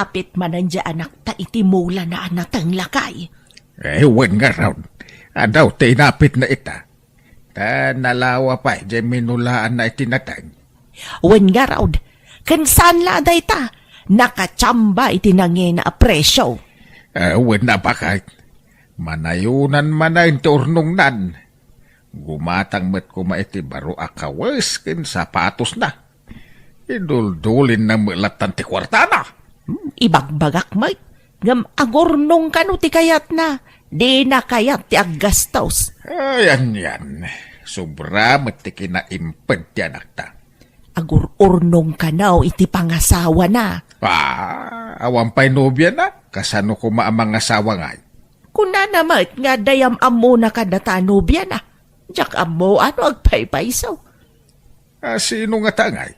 hapit manandya anak ta itimula na anatang lakay. Wan nga raw. Adaw tinapit na ita. Ta nalawa pa, di minulaan na itinatang. Wen nga raw, kansan la day ta, nakachamba itinangin na presyo. Wan na bakit? Manayunan manayin turnong nan. Gumatang met ko maiti baro akawas kin sapatos na. Iduldulin na mulatan ti kwartana. Ibagbagak may, ngam agurnong kanu ti kayat na, di na kayat ti aggastos. Ayan yan. Sobra met ti kinaimped ti anak ta. Agururnong kanaw iti pangasawa na. Awan pa'y nobya na. Kasano ko maamang asawa ngay. Kuna namat nga dayam amo na kadatanobya na. Diyak amo ano agpaypaysaw. Sino nga tangay?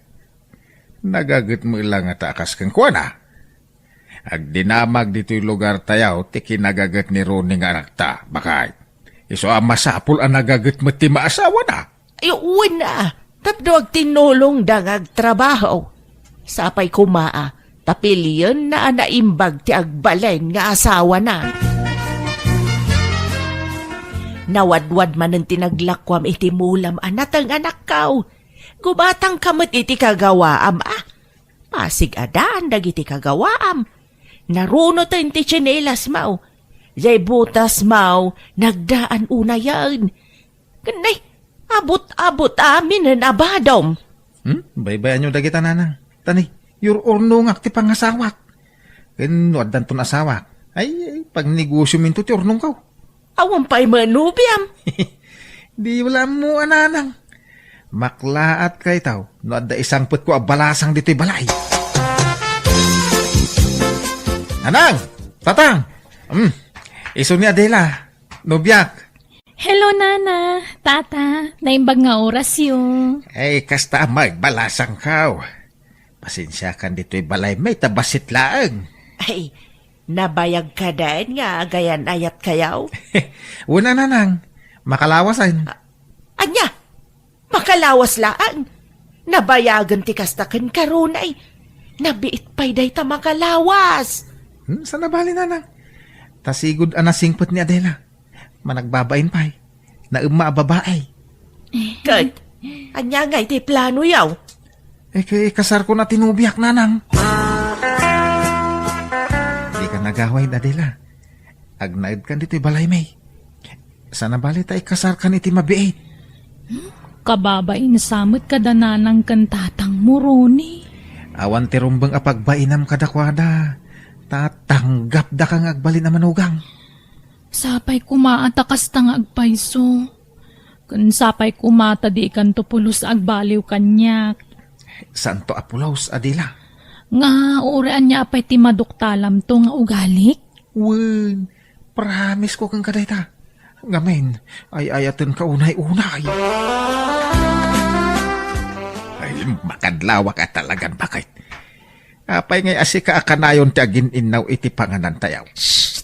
Nagagat mo ilang nga takas kang kuwa na. Agdinamag dito'y lugar tayaw, ti kinagagat ni Ronnie nga anak ta. Bakay? Iso ang masapul ang nagagat mo ti maasawa na. Ay, uwan na. Tapdo agtinulong dangag trabaho. Sapay kumaa, tapiliyon na anaimbag ti agbalen nga asawa na. Nawadwad man ang tinaglakwam iti mulam anatang anak kaw. Gubatang kamot iti kagawaam Pasig adaan dagiti kagawaam. Narunot ang ti tsinelas mau. Jay butas mau, nagdaan una yan. Kanay, abot-abot amin ang abadom. Baybayan nyo dagita nanang. Tani, your ornongak ti pangasawak. Kenwad dan ton asawak. Ay, pag negosyo minto ti ornong kaw. Awan pa'y manubiam. Di wala mo ananang. Maklaat kay tao. No adda isang put ko abalasang dito'y balay. Anang! Tatang! Iso ni Adela. Nobyak. Hello, Nana. Tata. Naimbag nga oras yun. Ay, kasta magbalasang kaw. Pasensya kan dito'y balay, may tabasit laang. Ay, nabayag ka dahil nga gayan ayat kayaw. Una nanang. Makalawasan. Anya, makalawas laan. Nabayagan ti kastakan karunay. Nabiit pa'y day ta makalawas. Saan nabali nanang? Tasigod anasingpot ni Adela. Managbabain pa'y. Nauma babae. Kat, anya nga iti plano yaw. Kay kasar ko na tinubiyak nanang. Di ka nagaway Adela. Agnaid kan dito'y balay may. Sana bali tayo kasar kan iti mabiit. Kababain samot kadananang kantatang muroni. Awan ti rumbang apagbainam kadakwada. Tatanggap da kang agbalin na manugang. Sapay kumaatakas tang agpayso. Kun sapay kumata di kan tupulos agbaliw kanyak. Santo apulaos Adela. Nga urean niya apay ti maduktalam to nga ugalik. Wen, promise ko kang kadayta. Ngamen, ay ayatan ka unay-unay. Ay, makadlawak at talagang bakit. Apay ngay asika akanayon ti agin inaw iti panganan tayaw. Shh!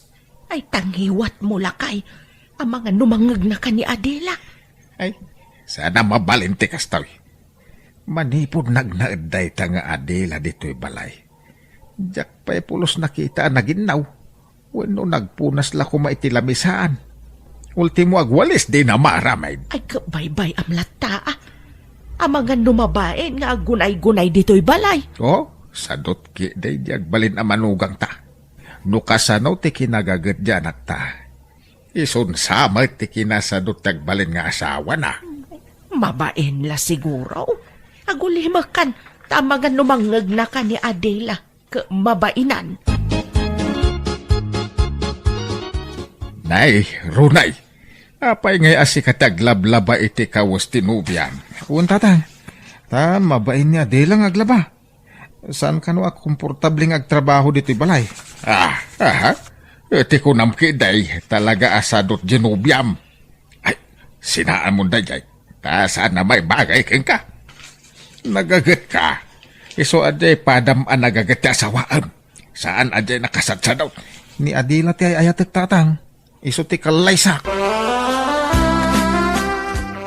Ay tanghiwat mo lakay. Ang mga numangag na ka ni Adela. Ay, sana mabalin ti kastaw. Manipod nagnaeday ta nga Adela dito'y balay. Diyak pa'y pulos nakita naginaw. Wano nagpunas la kuma iti lamisaan. Ultimo agwalis di na maramay. Ay kabaybay amlata Ang mga numabain nga agunay-gunay dito'y balay. Sadot ki day di agbalin ang manugang ta. Nukasanaw ti kinagagat dyan at ta. Isun samay ti kinasadot agbalin nga asawa na. Mabain la siguro. Agulimakan, tamagan numangag na ka ni Adela. Mabainan. Nay, Runay. Apay ngay asikataglablaba iti kawas tinubyan. Tatang. Mabain niya Adela nga aglaba. Saan ka no komportabling agtrabaho dito'y balay? Iti ko namkiday talaga asadot ginubyam. Ay, sinaan mo day. Saan na may bagay kang ka? Nagagat ka. Iso aday padam ang nagagat ti asawaan. Saan aday nakasadsadaw? Ni Adela ti ay ayatek tatang. Iso ti kalaysak.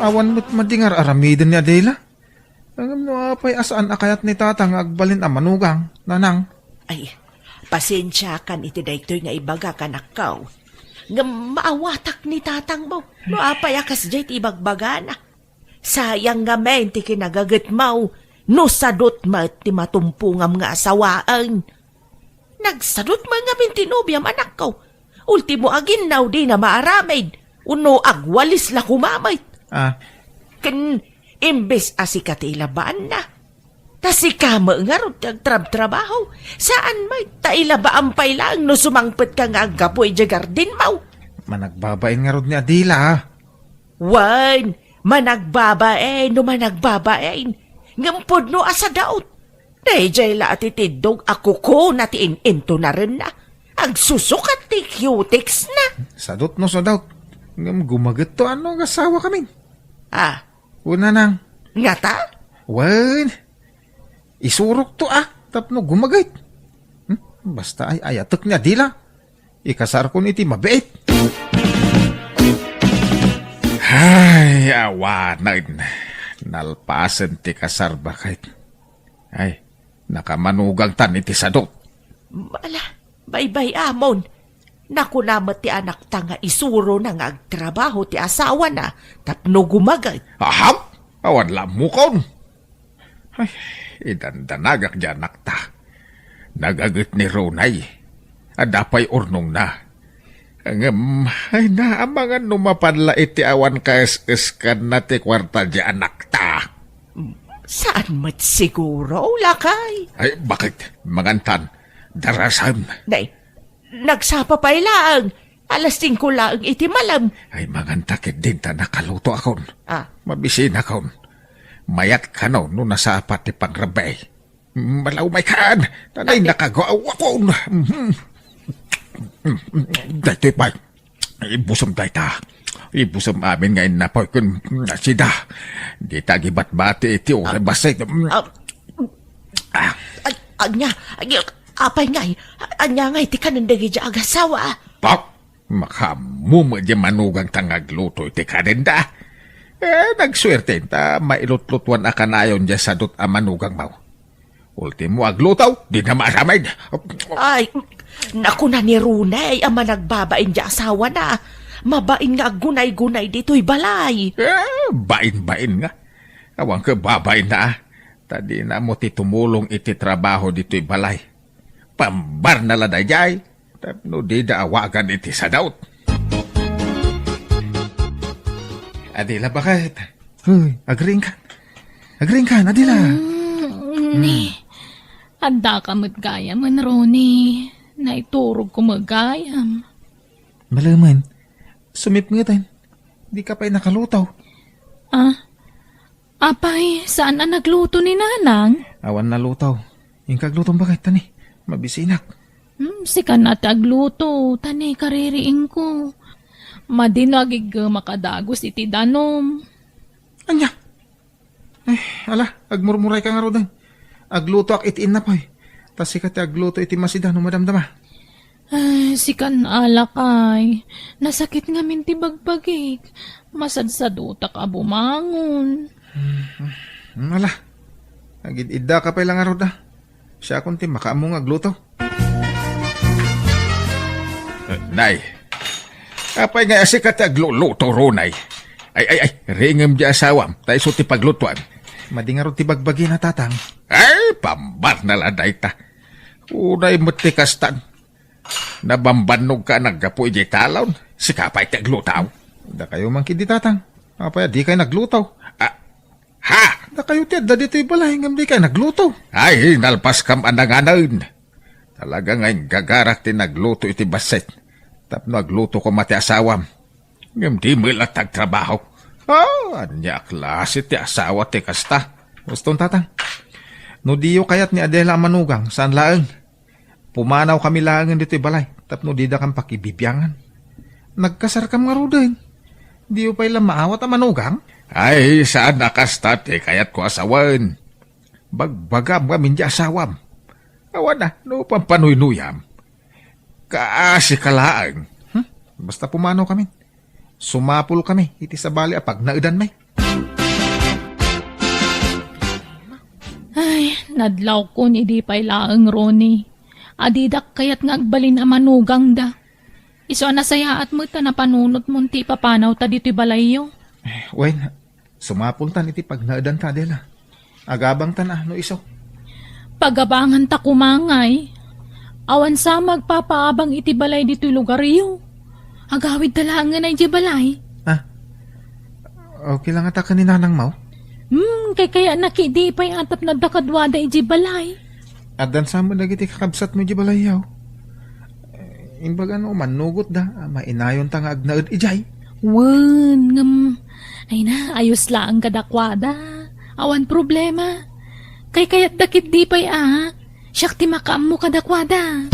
Awan mo't madingar aramidin ni Adela. Ang apay asaan akayat ni tatang agbalin ang manugang, nanang. Ay, Pasensya kan iti daytoy nga ibaga ka nakaw. Nga maawatak ni tatang mo. No apayakas jay ti ibagbagana. Sayang nga men ti kinagagat mo. No sadot ma ti matumpungam nga asawaan. Nagsadot man nga mintinubyam anak ko. Ultimo aginaw di na maaramid. Uno agwalis la kumamay. Ken imbes asikat ilabaan na. Tasi kama nga ron trabaho. Saan may tailabaan pa ilang no sumangpet ka nga agapoy di garden mo. Managbabain nga ron ni Adila, ha? Wan, managbabain no managbabain. Ngampod no asa daot. Dayjay la atitidog ako ko na into na rin na. Ang susukat ti cutics na. Sadot no sadot. Ngam gumagat to ano ang asawa kami. Nga Una nang, ta? wan, isurok to tapno gumagait. Basta ay ayatok niya Adila. Ikasar ko niti mabait. Ay, awanan. Nalpasan ti kasar bakit. Ay, nakamanugang tan iti sadot. Bala, bye-bye amon. Naku namat ti anak ta nga isuro na nga agtrabaho ti asawa na tapno gumagay. Aham, awan lamukon. Ay, idandanagak dyan nakta. Nagagat ni Ronay. Adapay urnong na. Ay naamangan numapanla iti awan kaes-es kan na ti kwarta dyan nakta. Saan mat siguro, lakay? Ay, bakit? Mangantan, darasam. Nay, nagsapa pa ilang. Alas 5 lang iti malam. Ay, mangantakit din ta nakaluto akon. Ah, Mabisin akon. Mayat ka no, no nasapat ti pangrabay. Malaw may kaan. Tanay nakagawa akon. Daytoy pa. Ibusom day ta. Ibusom amin ngayon na po kung sida. Di tagibat-bati iti o basay. anya, apay ngay. Anya ngay ti kanandagi dya agasawa. Pak, makamuma di manugang tangagluto iti kanenda. Nagswerte ta, mailutlutuan akanayon dya sa dut amanugang mau. Ultimo aglutaw, di na maramay. Ay, naku na ni Runay, ama nagbabain dya asawa na. Mabain nga gunay-gunay dito'y balay. Bain-bain nga. Awang ka babain na. Tadi na mo ti tumulong iti trabaho dito'y balay. Pambar na laday jay. Tapno di da awagan iti sadaut. Adila bakit? Hoy, agring ka. Agring ka, Adila. Ni, handa ka magayam, Ronnie. Naiturog ko magayam. Malaman, sumip nga tayo. Di ka pa'y nakalutaw. Apay, saan na nagluto ni Nanang? Awan na lutaw. Yung kaglutong bakit, tani? Mabisinak. Sika na tagluto, tani kaririing ko. Madinagig makadagos iti danom. Anya? Ay, ala, agmurmuray ka nga rodan. Agluto ak itiin na pa'y. Tas sikat agluto iti masida no madamdama. Ay, sikan alakay. Nasakit nga minti bagbagig. Masadsadutak a bumangon. Ala, agid-idda ka pa'y lang nga roda. Siya kunti makaamong agluto. Nay, apay nga asikat agluluto Ronay. Ay, ringem di asawam, tayo so ti paglutuan. Madi nga ro ti bagbagi na tatang. Ay, pambar na laday ta. Unay matikastan. Nabambanog ka naggapoy di talon. Sikapay ti aglutaw. Da kayo man kidi tatang. Apaya di kayo naglutaw. Ha? Da kayo ti adda dito'y balay ngam di kayo nagluto. Ay, nalpas kam ananganan. Talaga ngayon gagarak ti nagluto iti baset. Tapno agluto ko mati asawam. Ngam di mo ilatag trabaho. Anya klase ti asawa ti kasta. Gustong tatang. No diyo kayat ni Adela manugang saan laeng. Pumanaw kami laengan dito'y balay. Tapno di da kang pakibibyangan. Nagkasar kam nga rudain. Diyo pa'y lang maawat ang manugang. Ay, saan nakasta ti kayat ko asawan. Bagbagam kami di asawam. Awan na, no pampanuynuyam. Kaasi kalaang. Basta pumanaw kami. Sumapul kami. Iti sa bali apag naudan may. Ay, nadlaw ko ni di pa'y laang Ronnie. Adidak kayat nga agbalin a manugang da. Iso nasayaat mo ta na panunot mo ti papanaw ta dito'y balayo. Wen, sumapultan iti pagnaadan ta, Adela. Agabang tan no iso. Pagabangan ta kumangay. Awan sa magpapaabang iti balay dito'y lugaryo. Agawid talangan ay di balay. Okay lang ata kanina nang mau. Kaya nakidi pa'y atap na dakadwada iti balay. At dan sa mo nagiti kakabsat mo di balayaw. Imbaga no, manugot da. Mainayon ta nga agnaad ijay. Wen, ay na, ayos lang kadakwada. Awan problema. Kaya't dakit di pa'y siyak ti makaam mo kadakwada.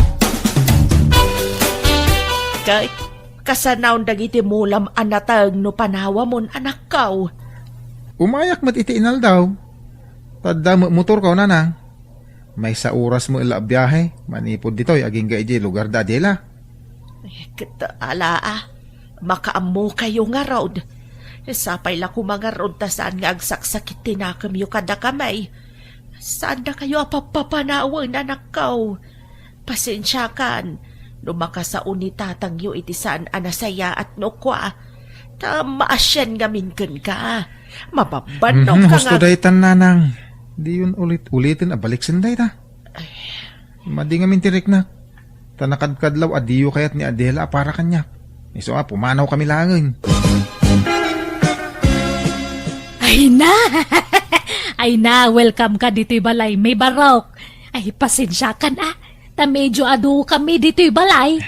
Kay, kasanaw dagiti mulam anatag no panawa mon anak kaw. Umayak mat iti inal daw. Tadda mo motor ka nanang. May sa oras mo ila biyahe. Manipod dito'y aging gaiji lugar da Adela. Kita makaammo kayo nga road. Sapay la ko mga road ta saan nga agsaksakit tinakam yu kada kamay. Saan na kayo apapapanawan anak kaw? Pasensya kan. Lumaka sa unitatang yu iti saan anasaya at nukwa. Maasyan nga minken ka. Mababano ka Gusto nga. day tan nanang. Di yun ulitin abalik sinday ta. Madi nga mintirik na. Tanakadkadlaw adiyo kayat ni Adela para kanya. Iso pumanaw kami langin. Ay na! Ay na, welcome ka dito'y balay. May barok. Ay, pasensya ka na. Ta medyo adu kami dito'y balay.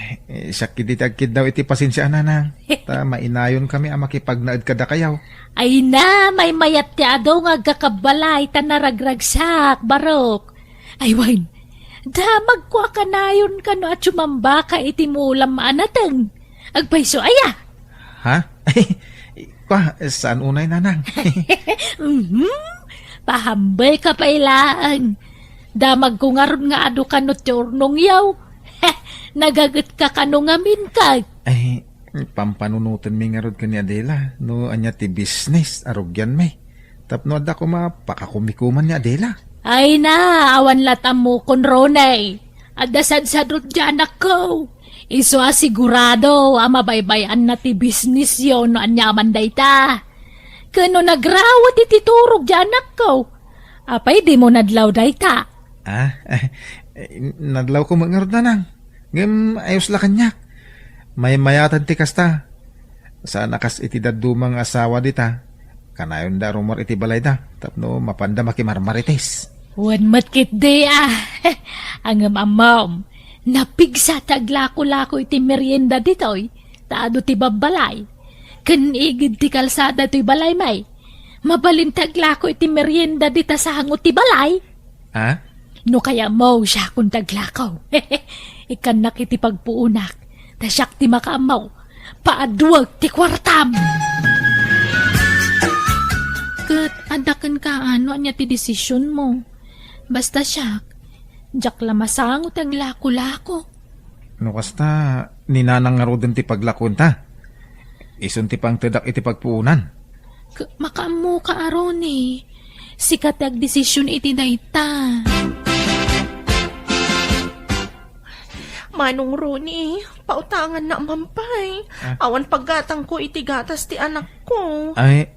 Sakit ditagkid daw iti pasensya nanang. Ta mainayon kami makipagnaad kada kayaw. Ay na, may mayat ti adu nga gakabalay. Ta naragragsak, barok. Ay, wain. Damag ko akanayon ka no at sumamba ka iti mulam maanateng. Agpaiso, aya. Ha? Saan unay nanang? Pahambay ka pa ilaan. Damag ko nga ron nga ado ka no turnong yaw. Nagagat ka kanungamin ka. Ay, pampanunutan mi nga rod ka ni Adela. No, anya ti business, arugyan may. Tapno ada ko mapakakumikuman ni Adela. Ay na, awan latam mo kon ronay. Adasad sa rod dyan ako. Iso asigurado, mabaybayan na ti business yon no anyaman day ta. Kano nagrawat iti turog dyan ako. Apay di mo nadlaw day ta. Nadlaw ko mga rod nanang. Ngem, ayos la kanyak. May mayatan ti kasta. Sana kas iti dadumang asawa dita. Kanayon da rumor iti balay da. Tapno mapanda makimarmarites. Wan matkit di Ang amam. Napigsa taglako-lako iti merienda ditoy. Taado ti babalay. Kanigid ti kalsada to'y balay may. Mabalin taglako iti merienda dita sa hangot ti balay. No kaya mo siya kung taglakaw. Ikan nakiti pagpuunak. Tasyak ti makaamaw. Paadwag ti kwartam. Kat adakan ka niya ti desisyon mo. Basta siyak. Diyak lamasangot ang lako-lako. No kasta, ninanang nga rodin ti paglakon ta. Isun ti pang tedak iti pagpuunan. Makaamo ka aron eh. Sikat ag desisyon iti dayta. Manong Roni, pautangan na mampay. Awan paggatang ko iti gatas ti anak ko. Ay,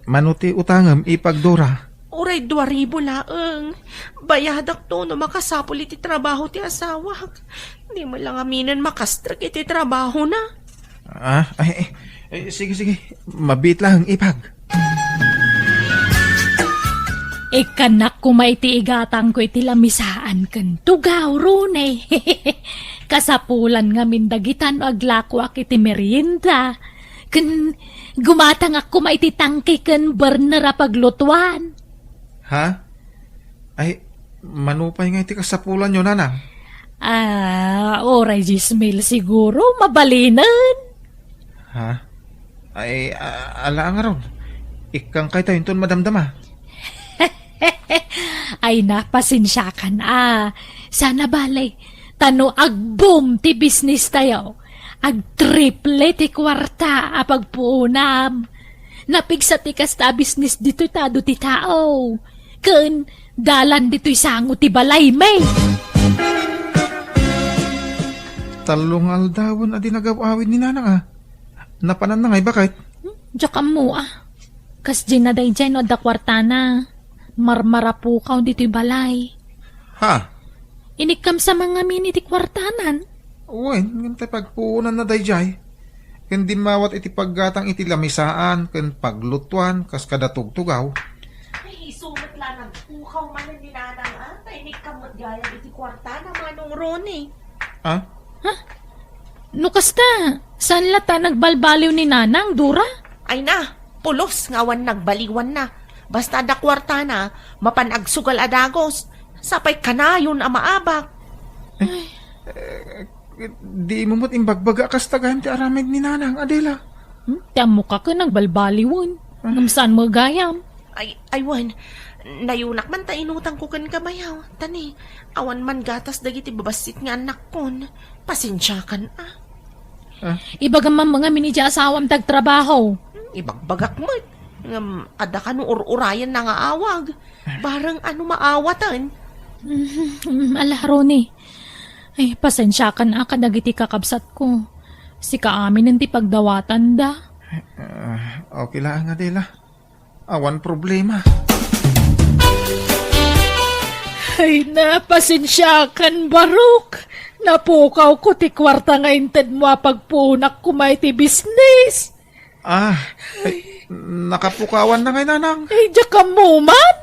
manuti utangam ipagdura. Uray 2,000 laeng. Bayadak to no makasapol iti trabaho ti asawa. Di mo lang aminan makastrak iti trabaho na. Sige. Mabit lang ipag. Ikanak ko maiti igatang ko iti lamisaan kan tugaw rune. Kasapulan nga mindagitan o aglako ak iti merienda. Kan gumatang ako maiti tangke kan burner a paglutuan. Ha? Ay, manupay nga iti kasapulan yun, nanang. Oray Gismil siguro, mabalinan. Ha? Ay, ala nga ron. Ikang kay tayo, madamdama. Ay napasensya ka na. Sana balay, tano ag-boom ti business tayo. Ag-triple ti kwarta apagpuunam. Napigsa ti kasta business dito tado ti tao. Kun dalan dito'y sango ti balay may. Talong aldawon adi nagawawin ni nanang ah. Napanan na ngay bakit? Diyak mo Kas di na day dyan o da kwartana. Marmara po ka dito'y balay. Ha? Inikam sa mga mini di kwartanan. Uy, ngantay pagpuunan na dayjay. Ken di mawat iti paggatang iti lamisaan, ken paglutuan, kas kada tugtugaw. Ay, sumat lang ang pukaw man ni nanang Tainik ka magaya iti kwarta na manong Ronnie. Ha? No kasta, saan lata nagbalbaliw ni nanang, Dura? Ay na, pulos ngawan nagbaliwan na. Basta da kwarta na, mapanagsugal adagos. Sapay kanayon ang maabak. Di mo mo't imbagbaga kas tagahan ti aramid ni nanang, Adela. Tiyamo ka ka nagbalbaliwan. Ngamsaan mo gayam. Aywan, nayunak man ta inutang ko kan kamayaw. Tani, awan man gatas dagiti babasit nga anak kon. Pasensya kan Ibagaman mga minidya asawam tagtrabaho. Ibagbagak mo. Ada ka no urayan na nga awag. Barang ano maawatan. Ala, Ronnie. Ay, pasensya ka na kadagiti kakabsat ko. Si kaamin nanti pagdawatan da. Okay lang, Adela. Awan problema. Ay na, pasensyakan, Baruk. Napukaw ko ti kwarta nga inted mo pagpunak kumay ti business. Nakapukawan na kay nanang. Ay, diya ka mo man.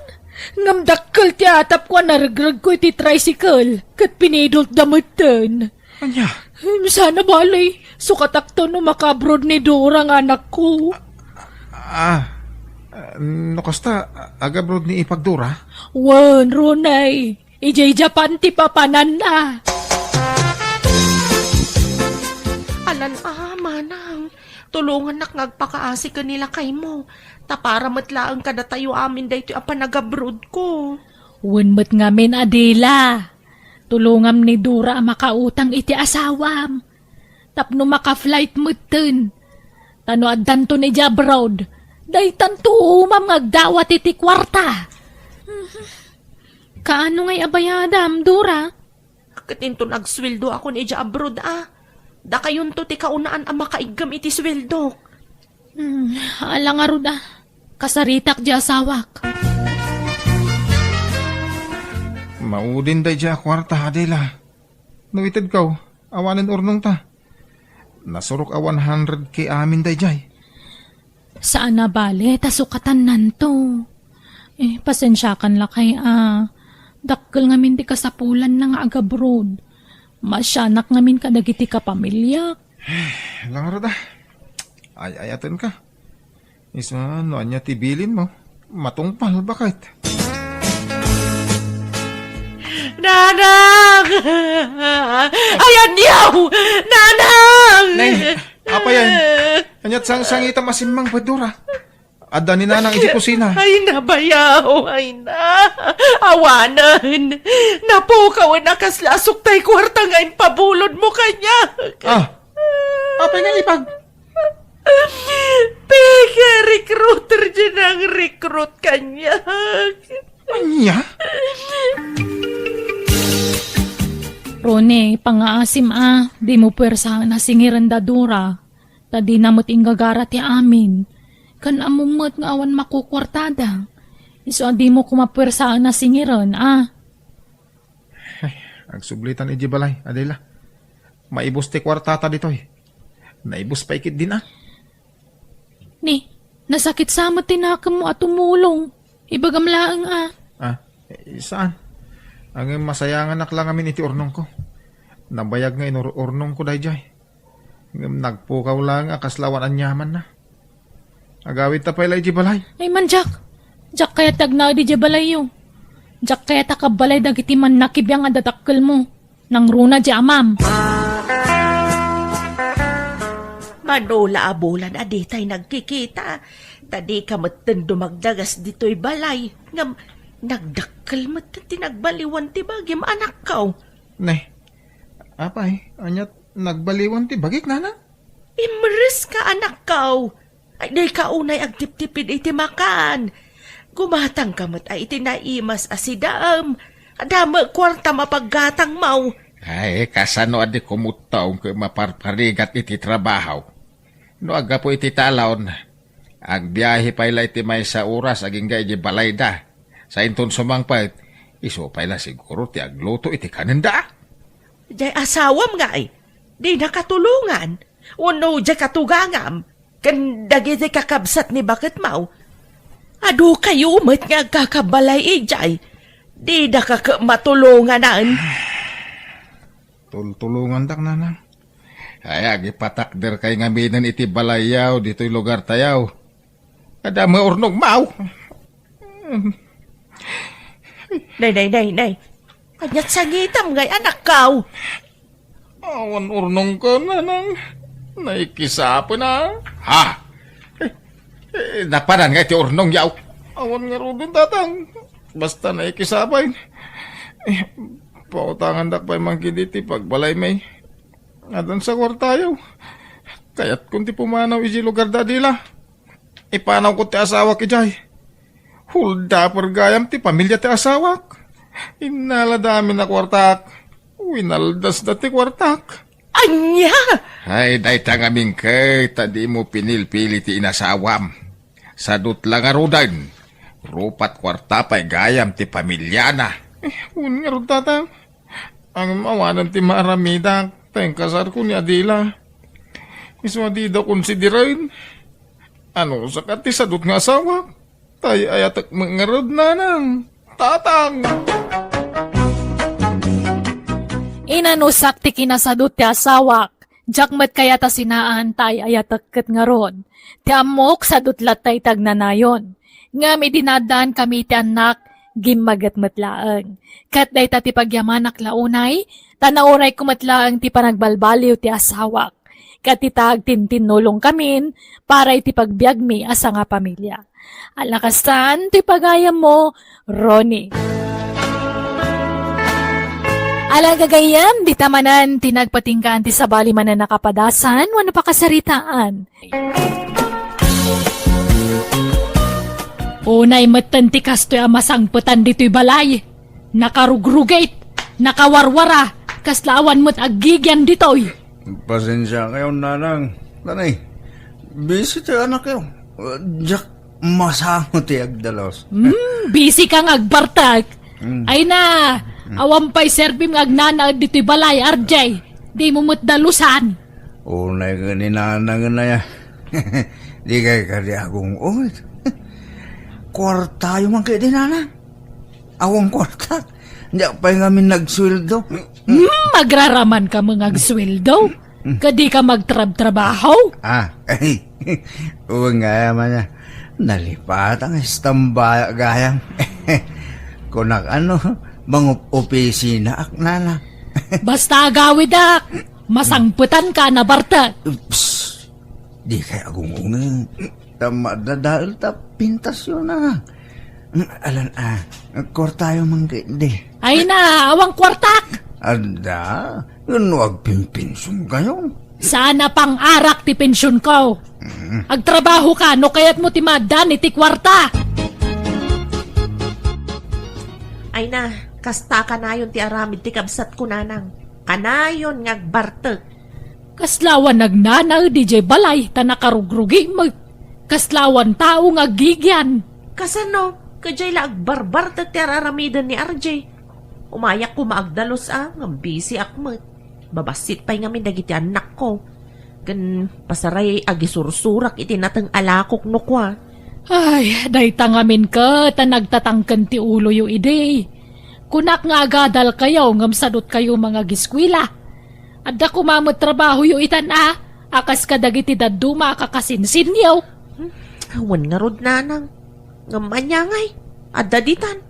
Ngamdakkel ti atap ko naragrag ko iti tricycle. Kat pinidult damutan. Anya? Sana balay. Sukatakto no makabrod ni Dora nga anak ko. No kasta, agabrod ni ipagdura? Wan, Ronay. Ijay Japan ti papanan na. Alan manang. Tulungan nak ngagpakaasi ka nila kay mo. Tapara matlaang kada tayo amin dahito ang panagabrod ko. Wanmat ngamin, Adela. Tulungam ni Dora ang makautang iti asawam. Tapno maka-flight mutin. Tano addan to ni Jabrod. Day tanto umam ngagdawat iti kwarta. Kaano ngay abayadam, Dora? Katinto nagsweldo ako ni Jabrod Da kayon to ti kaunaan ang makaigam iti sweldo. Alang aruda. Kasaritak di asawak. Maudin day dya kwarta, Adela. Nuited kaw, awanin urnong ta. Nasurok a 100K amin day jay. Saan na bale, tasukatan nanto. Pasensyakan lakay Dakkel ngamin di kasapulan na nga agabrod. Masyanak ngamin kadagiti ka pamilya. Lang rada. Ay-ayatin ka. Isa, no anya tibilin mo. Matungpal, bakit? Nanang! Ayan yaw! Nanang! Nay, apa yan? Anyat sang-sangita masimang padura. Ada ni nanang iti kusina. Ay na bayaw, ay na. Awanan. Napukaw na kaslasok tay kwarta ngayon pabulod mo kanya. Apa nga ipag? Pika, recruiter dyan ang recruit kanya. Anya? Rone, pangaasim di mo pwersahan na singiran da Dora. Tadi namot inggagara ti amin. Kan amumot nga awan makukwartada. Iso di mo kumapwersahan na singiran, Agsublitan iji balay, Adela. Maibos ti kwartata ditoy. Naibos pa ikit din Ni, nasakit sama tinakam mo at tumulong. Ibagam laang Saan? Ang masayangan lang amin iti urnong ko. Nabayag nga urnong ko dayjay. Nagpukaw lang kaslawan anyaman na. Agawit ta pala iji balay. Ay man, Jack. Jack kaya tagna di jabalay yo. Jack kaya takabalay dagiti man nakibiyang adatakkel mo. Nang runa di amam. Manula abulan aditay nagkikita. Tadi kamatan dumagdagas dito'y balay. Ngam, nagdakkel matan tinagbaliwan ti bagim anak kaw. Nay, apay, anyat nagbaliwan ti bagik nana? Imres ka anak kaw. Ay, day kaunay agtip-tipid iti makan. Gumatang kamot ay iti naimas asidam. Adama kwarta mapaggatang mau. Ay, kasano adi kumutaw kay maparparigat iti trabaho. No aga po iti talon, ag biyahe pa ila iti may sa oras aging ga iti balay da. Sa inton sumangpait, iso pa ila siguro ti agluto iti kanenda. Jay asawam nga eh. Di nakatulungan. Uno jay katugangam. Kan dagiti kakabsat ni bakit mau. Ado kayo umat nga kakabalay ijay. Di na matulunganan. Tulungan dak nanang. Ay, agipatakder kay ngaminan iti balayaw dito'y lugar tayaw. Kada maurnong mau. Nay. Kanyat sangitam ngay anak kaw. Awan urnong ko nanang. Naikisapon na. Ha? Napanan nga iti urnong yaw. Awan nga rin tatang. Basta naikisapay. Pautangan dak pa'y mangkiditi pagbalay may. Adan sa kwartayaw. Kaya't kung ti pumanaw isi lugar dadila. Ipanaw ko ti asawa ki Jay. Hulda pergayam ti pamilya ti asawak. Inaladami na kwartak. Winaldas na ti kwartak. Anya! Ay, day tangaming kay, tadi mo pinilpili ti inasawam. Sadut lang arudan. Rupat kwarta pa'y gayam ti pamilya na. Un nga rin tatang. Ang mawanan ti maramidak. Tayong kasar ko ni Adila. Iswa di daw konsiderain. Ano sa kati sadut nga asawak. Tay ayatak mangarod na nang. Tatang! Inanusak ti kinasadot ti asawak. Jakmat kaya ta sinaan tay ayatakket nga ron. Ti amok sadot latay tagnanayon. Nga may dinadaan kami ti anak gimagat matlaang. Kat day ta ti pagyamanak launay, tanauray kumatlaang ti panagbalbaliw ti asawak. Kat ti tintinulong kamin para iti pagbiag mi asa nga pamilya. Alakasan ti pagayam mo, Ronnie. Alagagayam, di tamanan, tinagpatingkaan ti sabali man na nakapadasan, wano pa kasaritaan. Unay matan ti kastoy amasangputan dito'y balay. Nakarugrugate, nakawarwara, kaslaawan mo't agigyan dito'y. Pasensya kayo, nanang. Nanay, busy tayo anak kayo. Jack, masamo ti agdalos. Busy kang agbartag. Ay na, awampay serbim agnana dito'y balay, RJ. Di mo mo't dalusan. Unay ka ni nanang na ya. Di kay ka di akong umit. Kwarta yung mga kayo di nanang. Awang kwarta. Di pa yung amin nagsweldo. Magraraman ka mga agsweldo. Kadi ka magtrabaho. Ay. Uwang nga man niya. Nalipat ang istamba gayang. Kunak ano, mga opisina ak nana. Basta agawid ak. Masangputan ka na bartag. Psst. Di kaya agungungin. Tama dahil ta pintas yun na. Alan kwarta yung mga hindi. Ay na, awang kwartak. Ada, yun wag pimpinsong kayo. Sana pang arak ti pensyon ko. Agtrabaho ka, no kaya't mo timadan iti kwarta. Ay na, kasta kanayon ti aramid ti kabsat ko nanang. Kanayon ngagbarteg. Kaslawan nagnanaw DJ balay, ta nakarugrugi mo. Kaslawan tao nga gigyan. Kasano, kajay la agbarbar ti araramidan ni RJ. Umayak ko maagdalos ng busy akmat. Babasit pa'y ngamin dagiti anak ko. Gan pasaray agisursurak iti natang alakok no kwa. Ay, day tangamin ka, ta nagtatangkan ti ulo yu ide. Kunak nga agadal kayo, ngamsadot kayo mga giskwila. Adda kumamot trabaho yu itan akas kadagiti daduma kakasinsin yaw. Awan nga rod nanang. Ngamanyangay, adda ditan.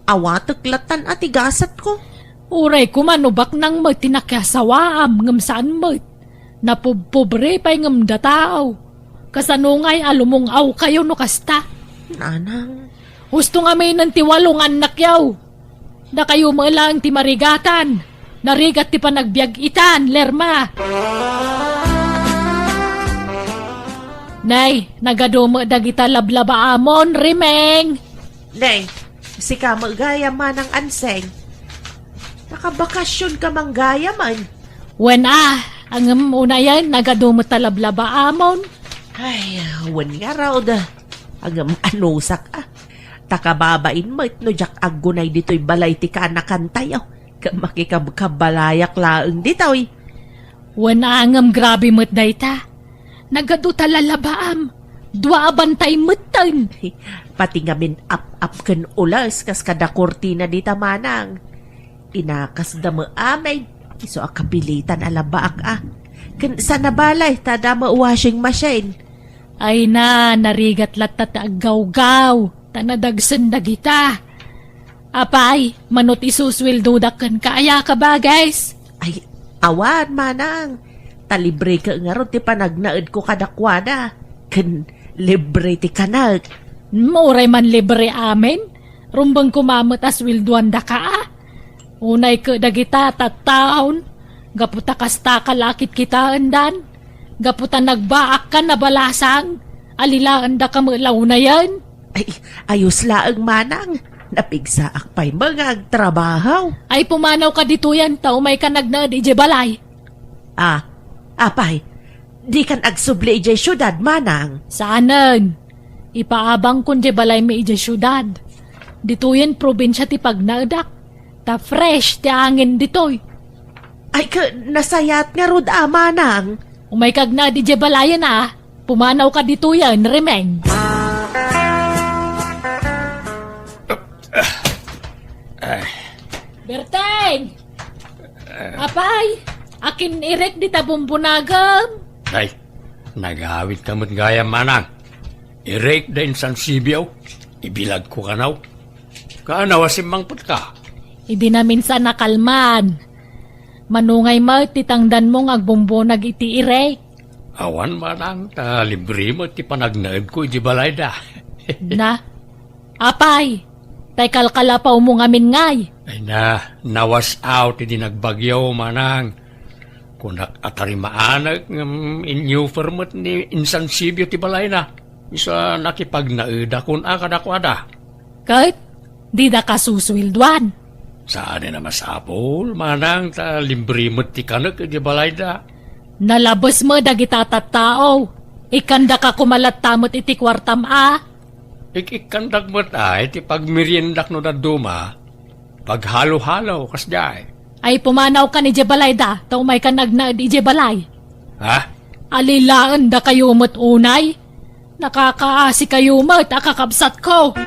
Awatek-latan at igasat ko. Uray kumanubak nang magtinakyasawaam ngam saan mat. Napubpobre pa'y ngam dataaw. Kasanungay alumong aw kayo no kasta. Nanang. Husto nga may nantiwalong anak yaw. Na kayo lang ti marigatan. Narigat ti panagbiag itan, lerma. Nay, nagadumo dagita lablaba amon, rimeng. Nay, si ka magaya man ang anseng. Nakabakasyon ka manggaya man. Wen ang una yan, nagadumot talablaba amon. Ay, wan nga raw da. Agam anusak Takababain mo no jak agunay dito'y balay ti kaanakan tayo. Makikabalayak laeng dito'y. Wen angam grabe mo't dayta. Nagadu talalabaam. Dua abantay mutan. Pati nga min up ken ulas kas kada kortina di tamanang. Inakas da mo amay. Iso akabilitan alabaak Ken sa nabalay tada mo washing machine. Ay narigat latat aggaw-gaw. Tanadagsan dagita. Apay, manot isuswildo kan kaya ka ba guys? Ay, awan manang. Talibre ka nga ron ti panagnaed ko kadakwada. Ken libre ti kanag. Muray man libre amin. Rumbang kumamot as wilduan da ka Unay ka dagita tattaon. Gaputa kasta kalakit kita andan. Gaputa nagbaak ka na balasang. Alilaan da ka mulaw na yan. Ay, ayos laeng manang. Napigsaak pa'y mga trabaho. Ay pumanaw ka dito yan. Tao may ka nagnaad ije balay. Apay, di kan agsubli ije syudad manang. Saanan? Ipaabang kun je balay may ije syudad. Dito yan probinsya ti pagnaadak. Ta fresh ti angin ditoy. Ay, nasayat nga rod manang. Umay kag na di je balayan Pumanaw ka dito yan, remeng. Berteng! Apay! Akin irek di tabumbunagam. Ay, nagawit ka mo't gaya manang. Irek din san Sibiyaw. Ibilad ko kanaw. Kaanaw asimang put ka. Idi na minsan nakalman. Manungay mo titangdan mo agbumbunag iti irek. Awan manang, ta libre mo ti panagnaed ko iti balay da. Na? Apay! Tay kalkalapaw mo ngamin ngay. Ay nawas out iti nagbagyaw manang. Kunak atarimaanag inyo firmat ni Insan Sibyo ti balay na. Isa nakipagnaeda kun akadakwada. Kahit di da kasuswilduan. Saan na masapol manang ta libre mo ti kanak iti balay da. Nalabas mo dagita tattao. Ikanda ka kumalat tamot iti kwartam Ikikandag mo iti pagmeriendak no na duma. Paghalo-halo kas day. Ay pumanaw ka ni Jebalayda. Tao may ka nagnaad di Jebalay. Ha? Alilaan da kayo mo't unay. Nakakaasi kayo mo't akakabsat ko.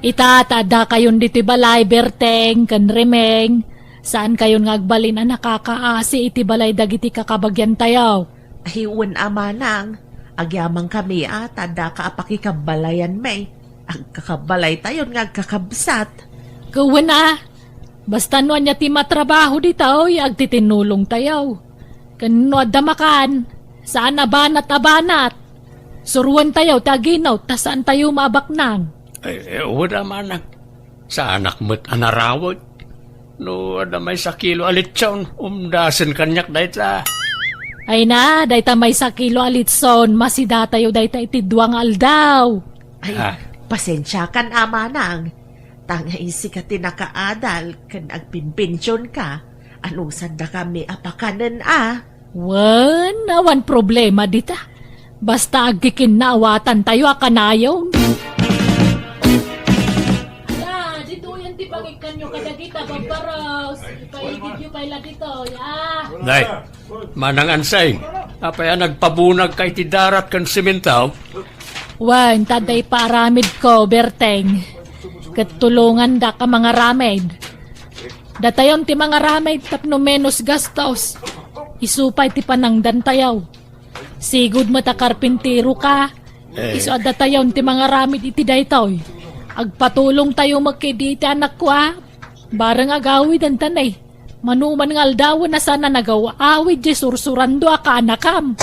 Itatada kayon diti balay berteng kan remeng. Saan kayon ngagbalin na nakakaasi iti balay dagiti kakabagyan tayaw? Hiwan manang. Agyamang kami tada ka apakikabalayan may. Ang kakabalay tayon nga kakabsat. Gawin Basta no niya ti matrabaho dito, agtitinulong tayaw. Kano damakan, saan abanat. Suruan tayaw, taginaw, ta saan tayo mabaknang. Wala manang. Sa anak mo't anarawag. No, ada may sakilo alitson, umdasan kanyak dayta. Ay dayta may sakilo alitson, masida tayo dayta itidwang aldaw. Ay, pasensya kan manang. Tanga isi ka tinakaadal, kan agpinpensyon ka. Anusan na kami apakanan Awan problema dita. Basta agikin na awatan tayo akanayon. Dito yan ti pangikan nyo kadagita, babaros. Ipaigid nyo kaila dito, Day, manang ansay. Apaya nagpabunag kay ti darat kan simentaw. Wan, taday paramid ko, Berteng. Katulungan da ka mga ramed. Datayon ti mga ramed tapno menos gastos. Isupay ti panangdan tayaw. Sigud mo ta karpintero ka. Iso datayon ti mga ramed iti daytoy. Agpatulong tayo magkidi iti anak ko Barang agawid ang tanay. Manuman ng aldawan na sana nagawa awid di sursurando ka anakam.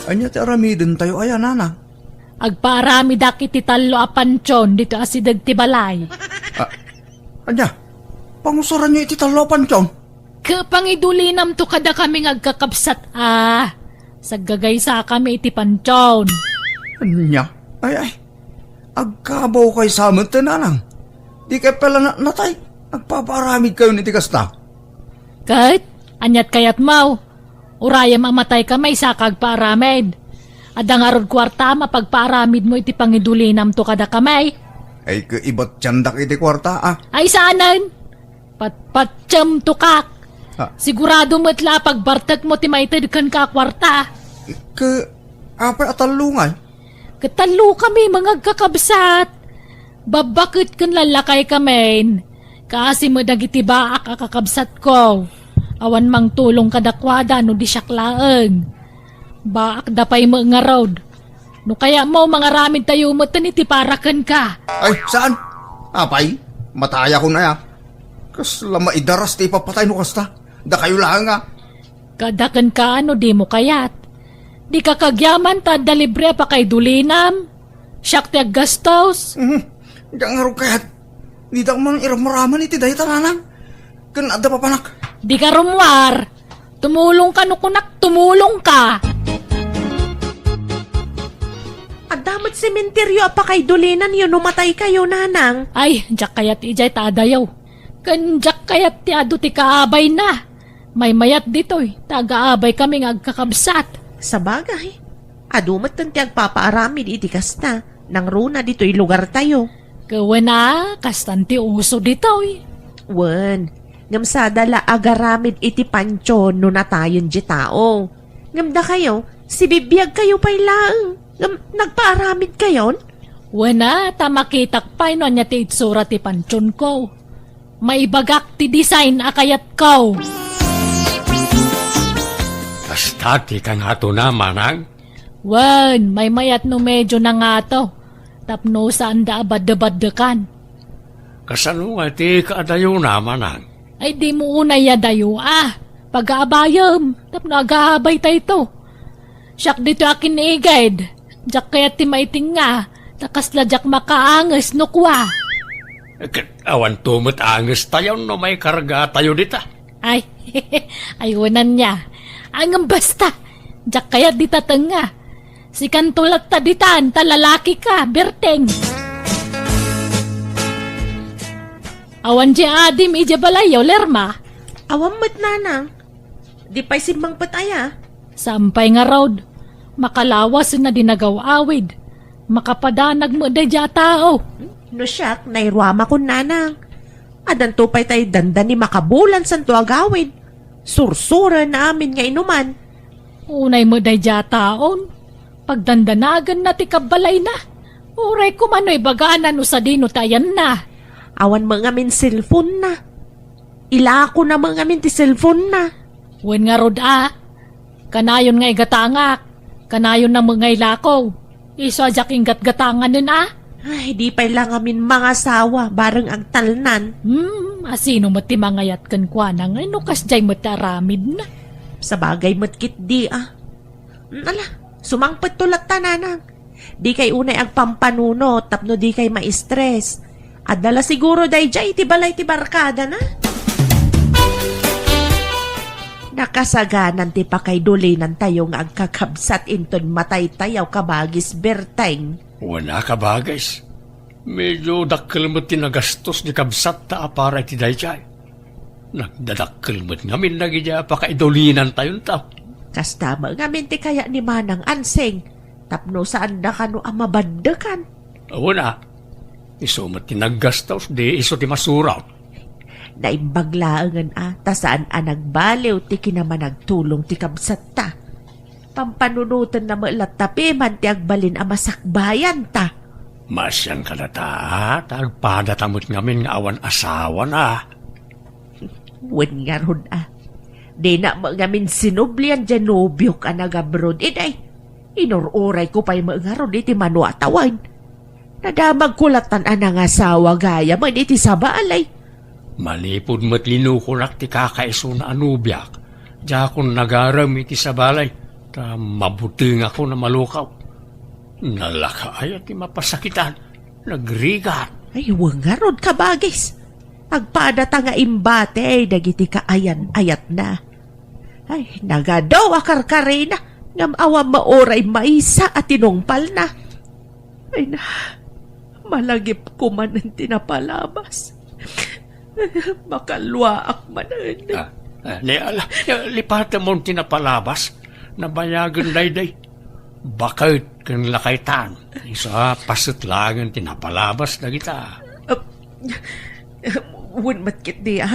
Anya ti aramidin tayo ayan, nana. Agparami dakit talo apansyon dito asidag ti balay. Anya, pangusaran nyo iti talopan tiyon. Kapangidulinam to kada kami agkakapsat Saggagay sa kami iti pansyon. Anya, ay. agkabaw kay samat nanang. Di kay pala natay. Nagpaparamid kayo ni tikasta. Kahit, anyat kayat mau. Uraya mamatay ka may sakag paaramid. Adang arod kwarta mapagpaaramid mo iti pangidulinam to kada kamay. Ay kaibat tiyandak iti kwarta Ay saanan? Patpatsam tukak. Ha? Sigurado mo't lapag bartak mo ti maitid kan ka kwarta. Apay atalungay. Katalo kami mga kakabsat. Babakit kan lalakay kami. Kasi mo dagiti baak akakabsat ko. Awan mang tulong kadakwada no di syaklaeng. Baak dapay mo nga road. No kaya mo mga ramin tayo mo iti parakan ka. Ay, saan? Apay, mataya ko na ya. Kas lama idaras ti papatay no kasta. Da kayo lang nga. Kadakan ka ano di mo kayat. Di ka kagyaman ta dalibre pa kay dulinam. Siyak ti gastos. Diyan nga rin kaya't. Di da man iramaraman iti dahi tananang. Kan ada pa panak. Di ka rumwar. Tumulong ka no kunak, tumulong ka. At damat sementeryo pa kay dulinan yun umatay kayo, nanang. Ay, jak kayat ijay taadayaw. Kan jak kayat ti ado ti kaabay na. May mayat ditoy, taga-abay kami nga agkakabsat. Sa bagay, adumat tanti agpapaaramid iti kasta. Nang runa dito'y lugar tayo. Kawan na, kastanti uso ditoy. Wen, ngam sa dala agaramid iti pansyon no natayon di tao. Ngam da kayo, si bibiyag kayo pa'y laeng. Ngam nagpaaramid kayon? Wana, tamakitak pa ino niya ti itsura ti pansyon ko. Maibagak ti design akayat ko. Basta ti kang ato na, manang. Wan, may mayat no medyo na nga to. Tapno saan da abad-abad-dekan. Kasano nga ti kaadayo na, manang. Ay di mo unay yadayo pag-aabayam. Tapno agahabay tayo to. Siyak dito akin ni guide. Jak kaya ti maiting nga. Takasla jak makaangas no kwa. Awan tumot anges tayo no may karga tayo dita. Ay, ayunan niya. Ang basta. Jak kaya dita nga. Si kantulat ta ditan, talalaki ka, berteng. Awan di adim ija balayaw, lerma. Awam mat, nanang. Di pa'y simbang pataya. Sampay nga road. Makalawas na dinagaw-awid. Makapadanag mo da dya tao. No siyak, nairwama ko, nanang. Adan to pa'y tayo dandan ni makabulan santo agawid. Sursura na amin nga inuman. Unay mo da dya taon. Pagdandanagan na ti kabalay na. Uray kumano'y baganan o sa dino tayan na. Awan mga min cellphone na. Ilako na mga min ti cellphone na. Wen nga rod Kanayon nga igatangak. Kanayon na mga ilakaw. Iso ajak ingat gatangan nun Ay, di pa'y lang amin mga sawa, bareng ang talnan. Asino mo ti mangayat kan kwa na nga. Nukas jay mo ti aramid na. Sa bagay matkit di Ala, sumangpet tulak tananang. Di kay unay ang pampanuno, tapno di kay ma-stress. At dala siguro day jay ti balay ti barkada na. Nakasaganan ti pa kay dulinan tayo nga agkakabsat inton matay tayaw kabagis berteng. Wala ka ba, guys? Medyo dakkel mo tinagastos ni kabsat ta para iti dayjay. Nagdadakkel mo ngamin nagidya pa kaidulinan tayon tao. Kastama ngamin ti kaya ni Manang Anseng. Tapno saan da kano amabaddakan. Wala. Iso mo tinaggastos di iso ti masuraw. Naimbaglaangan ta saan nagbaliw ti kinaman nagtulong ti kabsat ta. Pampanunutan na malat tapi man ti agbalin masakbayan ta. Masyan ka na ta, tagpadatamot ngamin nga awan asawa na. Wen nga ron Di na ngamin sinublian dyan nobyo ka nag-abroad. Iday, inururay ko pa'y mga ron iti manuatawan. Nadamag kulatan anang asawa gaya man iti sabalay. Malipod mo't linukunak ti kakaiso na anubyak. Diya akong nagaram iti sabalay. Ta mabuting ako na malukaw. Nalakay at mapasakitan. Nagrigat. Ay, wangarod ka bagis. Agpadata nga imbate ay dagiti kaayan ayat na. Ay, nagadaw akarkarina. Ngam awam maoray maisa at tinungpal na. Ay na, Malagip ko man ang tinapalabas. Makalwaak man. Lipatan mo tinapalabas na bayagan dayday. Bakit kang lakaitan? Isa pasot lang ang tinapalabas na kita. Wun matkit niya.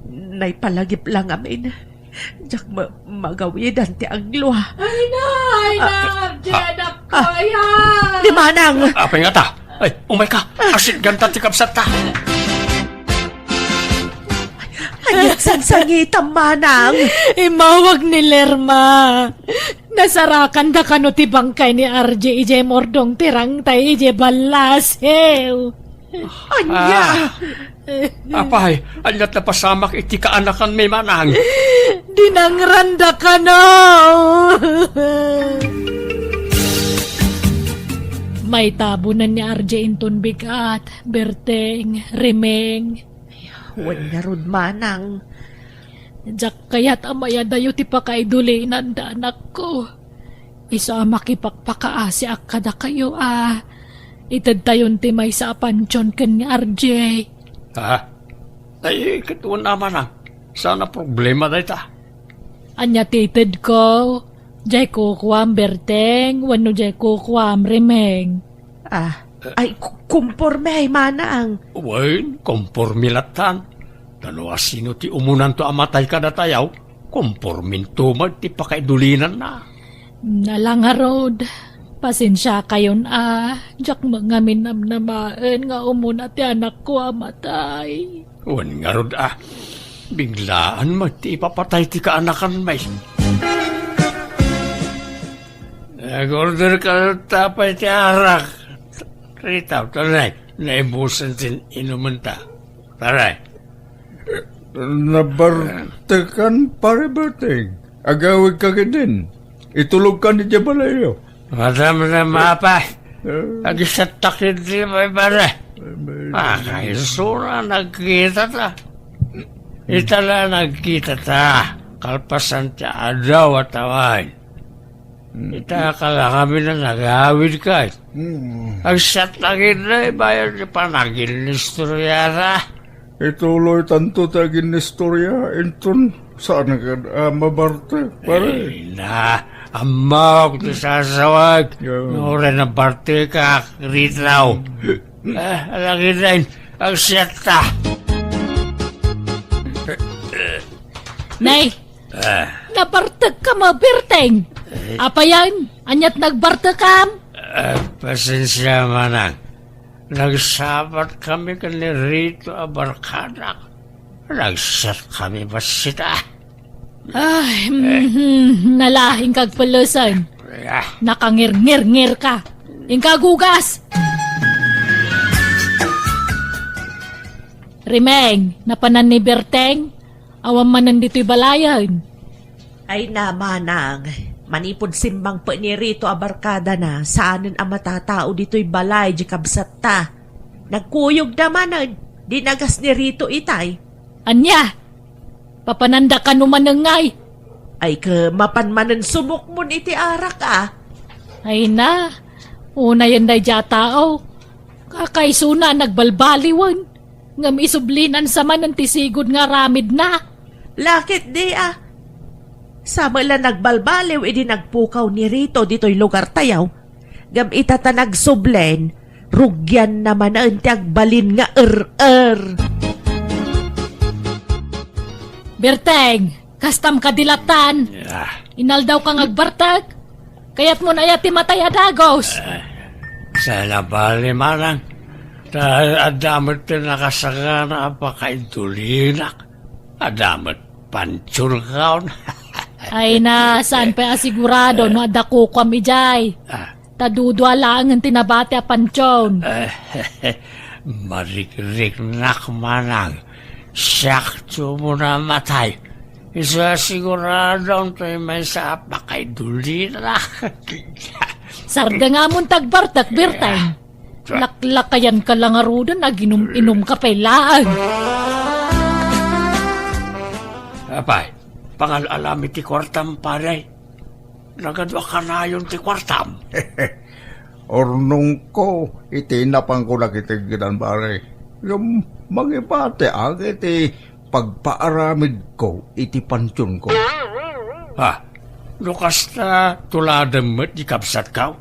Naipalagip lang amin. Diyak magawid ang ti aglo. Ay na, Jenak ko yan! Di manang! Apa nga ta? Ay, umay ka! Asin ganta ti kapsat ta! Ayat sansangitam manang! Imawag ni Lerma. Nasarakan da kano ti bangkay ni RJ ije mordong tirang tay ije balasew. Anya! Apay, anyat na pasamak iti kaanakan may manang. Dinangranda ka na! May tabunan ni RJ inton bigat, Berteng, Remeng. Wan nga rod manang. Diyak kaya't amaya dayo ti pakaidulinan da anak ko. Isa makipagpakaasi akada kayo Itad tayon ti may sa pansyon ken ni RJ. Ha? Ay, katuan naman sana problema da ita. Anya titid ko. Jay kukwam Berteng, wano jay kukwam Remeng. Ay kumporme ay manang. Wen, kompormilatan. Dalawa sino ti umunan to amatay kada tayaw, kompormin tumag ti pakaidulinan na. Nalanga road. Pasensya kayon Diyak mga minamnamaan nga umuna ti anak ko amatay. Wen nga rod biglaan magti ipapatay ti kaanakan may. Nag-order ka tapay ti arak. Ritaw, taray. Naibusan tin inuman ta. Taray. Nabartekan pare Berteng. Agawid ka din. Itulog ka ni Jabalayo. Madam na mapay. Agisat takid di may pare. Kayo sura nagkita ta. Itala nagkita ta. Kalpasan ti adaw at awan. Ita akala kami na nag-awid ka. Agisat takid na bayan ni panagil ni istoryara. Ituloy tanto tagin ni istorya. Inton saan ka mabarte pare? Ay na. Amok ti sasawag. Nore na parte ka, ritaw. Alagi rin, ang siyata. Nay, nabartag ka mo, Berteng. Apa yan? Anyat nagbartag ka? Pasensya manang. Nagsabat kami kani Rito Abarkada. Nagsat kami basita. Ay, nalahing kag pulusan. Nakangir-ngir-ngir ka. Ingkagugas. Remeng, napanan ni Berteng. Awam manan dito'y balayan. Ay na manang. Manipod simbang pa ni Rito Abarkada na saanin ang matatao dito'y balay di kabsat ta. Nagkuyog naman dinagas ni Rito itay. Anya? Papananda ka numanangay. Ay ka mapanmanan sumok mo iti arak Ay na. Una yan day tao. Kakaisuna nagbalbaliwan. Ngam isublinan sa man ng tisigod nga ramid na. Lakit di Sama la nagbalbaliw idi nagpukaw ni Rito dito'y lugar tayaw. Gam itata nagsublen. Rugyan naman ang tiagbalin nga Berteng, kastam kadilatan. Inaldaw kang agbartag. Kaya't mo na yati matay adagos. Sana bali manang. Dahil adamot ti nakasaga na apakaidulinak. Adamot pansur kaon. Ay na, saan pa asigurado no adako kami jay. Tadudwa lang ang tinabati a pansyon. Marik-rik nak manang. Sakto mo na matay. Isa sigurado tayo may sa apakaidulinak. Sarda nga mong tagbartak, Berteng. Laklakayan ka lang arudan, naginom-inom ka pailaan. Apay, pangalalami ti kwartam paray. Nagadwa ka na yun ti kwartam. Ornong ko, itinapang ko na kitigilan pare. Yung mangipate ang iti pagpaaramid ko, iti pansyon ko. Lukas na tuladam mo't di kapsat ka.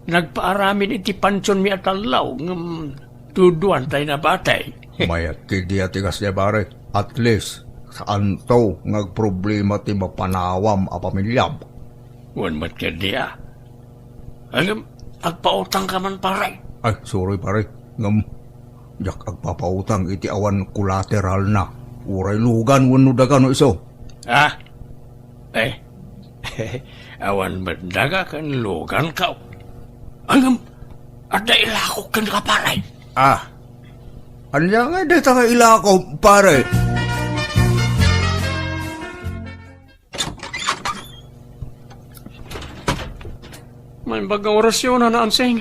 Nagpaaramin iti pansyon mi atalaw ng tuduan tayo na batay. Mayat kidi atigas niya pare. At least, saan to ngagproblema ti mapanawam a pamilyam. Wan mat ka diya. Alam, agpautang ka man pare. Ay, sorry pare. Jak agpapautang iti awan collateral na. Uray lugan wano dagan no iso. Awan magdaga kan lugan ka. Alam, ada ilakok kan ka pare. Anya nga dito nga ilako pare. May bagang orasyon na naansing.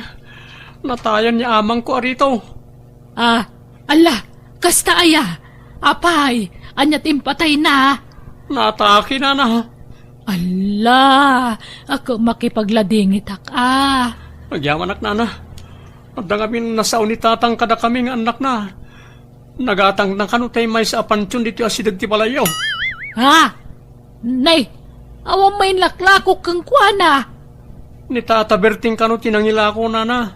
Natayan niya amang ko arito. Ala, kasta aya. Apay, anyat impatay na. Natake na na. Ala, ako makipagladingit ka. Nagyaman anak na na. At dangamin nasaw ni tatang kada kaming anak na. Nagatang ng kanutay may sa apansyon dito asidag ti balayaw. Nay, awang may laklako kang kuana. Ni Tata Berting kano tinangila ko na na.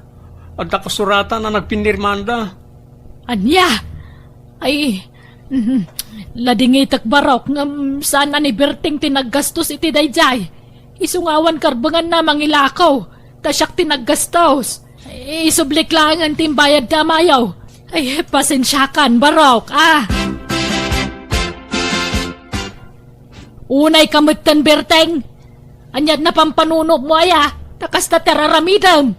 At nakasurata na nagpinirmanda. Anya, ay, ladingitak barok ngam sana ni Berting tinaggastos iti dayjay. Isungawan karbangan na mangilakaw, tasyak tinaggastos. Isublik lang ang timbayad na mayaw. Ay, pasensyakan, barok, Unay kamutan, Berteng. Anyad na pampanuno mo, takas na teraramidam.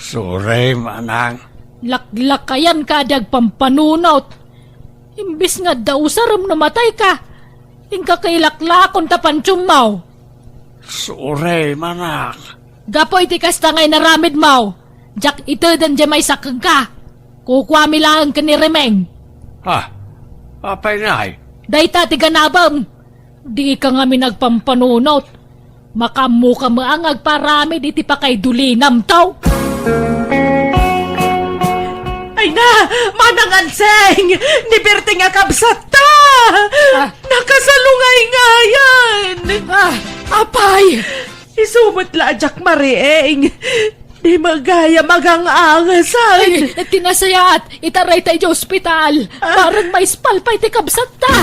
Sorry, manang. Laklakayan ka dag pampanunot. Imbis nga daw saram namatay ka. Ingka kay laklakon tapansyong mau. Sorry, manang. Gapoy ti kasta ngay naramid mau. Jak ito dan jamay sakang ka. Kukwami lang ka ni Remeng. Apay na Dayta ti ganabam. Di ka nga minagpampanunot. Makamu ka maangag paramid iti pa kay dulinam tao. Ay na, manang anseng! Ni Berting nga kabsat ta! Nakasalungay nga yan! Apay! Isumot la ajak marieng. Di magaya magang angasan. Tinasayaat, itaray tayo sa ospital. Parang may spalpay ti kabsat ta.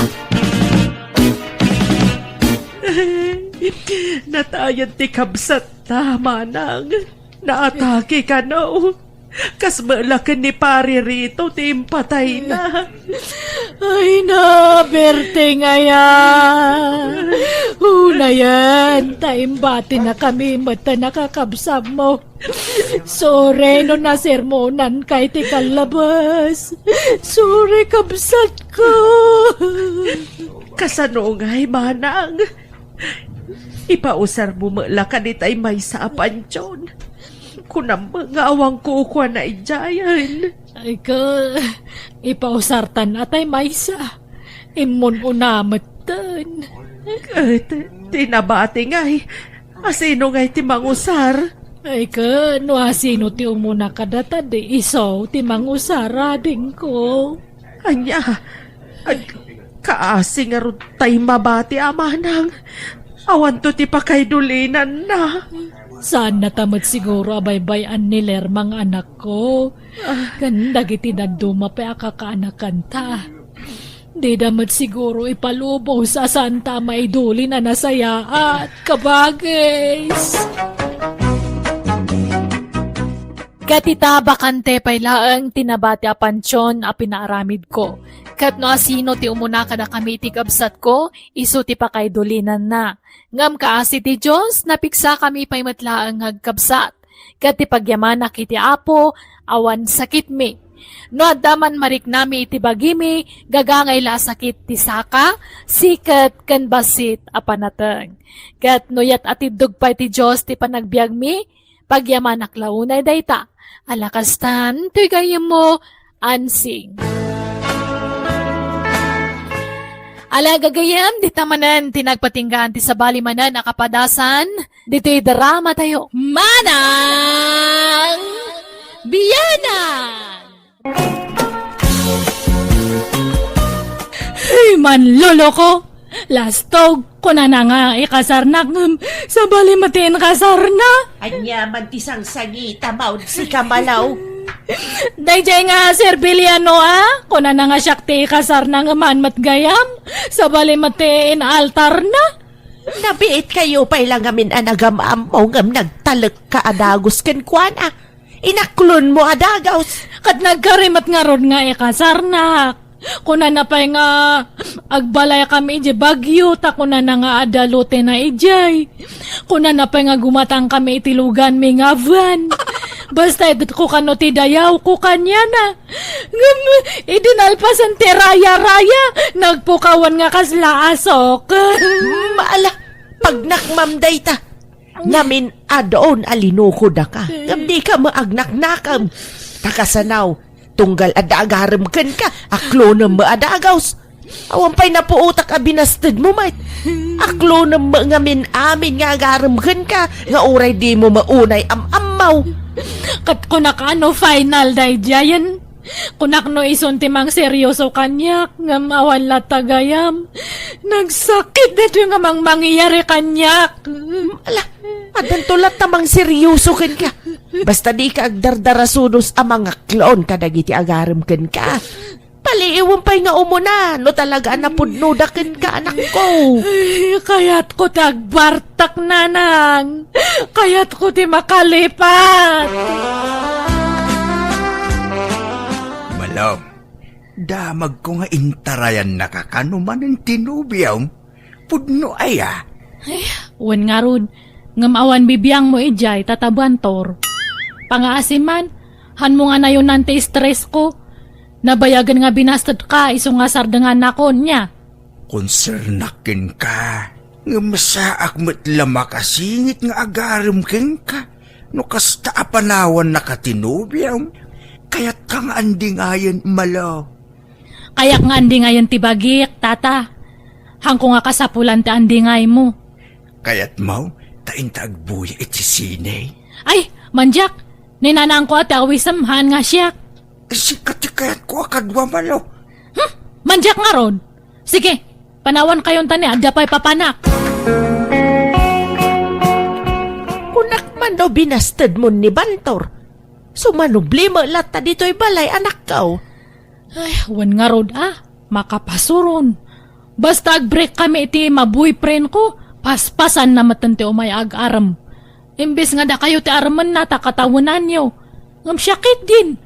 Natayan ti kabsat ta, manang. Naatake ka no. Kas malakan ni pari rito, ti impatay na. Ay na, Berting ayan. Una yan, taimbati na kami mata nakakabsab mo. Sorry no na sermonan kay ti kalabas. Sorry kabsat ko. Kasanungay, manang. Ipausar mo malakan itay may sa apansyon. Kunang mga awang kukwa na ijayan. Ay ka, ipausartan atay maysa. Imun unamatan. Tinabati nga'y. Asino nga'y timangusar? Ay ka, no asino ti umuna kadata di iso ti mangusara din ko. Anya, kaasing nga ron tay mabati amanang. Awan to ti pakaydulinan na. Saan natamad siguro abaybayan ni Ler mga anak ko. Ganda giti nagduma pa akakaanakan ta. Di damat siguro ipalubo sa santa maiduli na nasaya at kabagis. Katita bakante pailaang tinabati a pansyon a pinaaramid ko. Kat no asino ti umuna kada kami ti kabsat ko, iso ti pakaydulinan na. Ngam kaasi ti Diyos, napiksa kami pa'y matlaang hagkabsat. Kat ti pagyamanak iti apo, awan sakit mi. No adaman marik nami iti bagimi, gagangay la sakit ti saka, sikat kan basit apanateng. Kat no yat atidog pa ti Diyos ti panagbiag mi, pagyamanak launay dayta. Alakastan, tuy gayem mo, ansing. Ala gagayam, di tamanan, tinagpatinggan ti sa balimanan nakapadasan, dito'y drama tayo. Manang Biyanan! Hey man, lolo ko! Lastog ko na nga ikasarnak sa balimatin kasarna. Anya man tisang sangita maud si Kamalaw. Dayjay nga Sir Biliano kuna na nga syakti kasarna nga man matgayam sa balimatin altar na. Nabiit kayo pa ilang amin anagam mo ngam nagtalek ka adagos ken kuana. Inaklon mo adagaws. Kat nagkarimat nga ron nga ikasarnak. Kuna na pa nga agbalay kami ije bagyo ta kuna na nga adalote na ijay. Kuna na pa nga gumatang kami itilugan mi nga van. Basta edot ko kano ti dayaw ko kanya na. Idinalpasan ti raya-raya. Nagpukawan nga kasla asok. Maala, pag nakmamday ta. Namin adoon alinukod ka. Ngam di ka maagnak-nakam. Takasanaw, tunggal adagarem ken ka. Aklo na maadagaws. Awan pa'y napuutak a binastid mo, mate. Aklo na ngamin amin nga agarem ken ka. Nga uray di mo maunay am-amaw. Kat kunak ano final day jayan. Kunak no isunti mang seryoso kanyak nga mawan latagayam. Nagsakit dito nga mang mangyayari kanyak. Ala, adantulat namang seryoso ken ka. Basta di ka agdardarasunos ang mga klon kadagiti agarem ken ka. Paliiwan pa'y nga umuna, no talaga napudnudakin ka, anak ko. Ay, kayat ko tagbartak nanang. Kayat ko ti makalipat. Malam, damag ko nga intarayan nakakanuman ng tinubiyaw. Pudno aya. Wan nga rod, ngamawan bibiyang mo ijay tatabantor. Pangaasiman, han mo nga na yun nante stress ko. Nabayagan nga binastad ka, iso nga sardangan na ko niya. Konsernakin ka. Nga masaak mo't lama kasingit nga agarim ken ka. No kasta apanawan nakatinubiyaw. Kaya't kang anding ayan malo. Kayak nga andi ngayon tibagik, tata. Hangko nga kasapulan ti andi ngay mo. Kaya't mau, taintagbuya iti sinay. Ay, manjak, ninanang ko at awisamhan nga siya. Sikati kaya't ko akadwa malo. Manjak nga ron. Sige, panawan kayon tani, adya pa'y papanak. Kunak man daw binastad mo ni Bantor. Sumanubli mo lata dito'y balay, anak ko. Ay, wan nga rod makapasuron. Basta ag-break kami iti ma-boyfriend ko, paspasan na matante umay ag-aram. Imbes nga da kayo ti araman na takatawunan nyo. Ngam syakit din.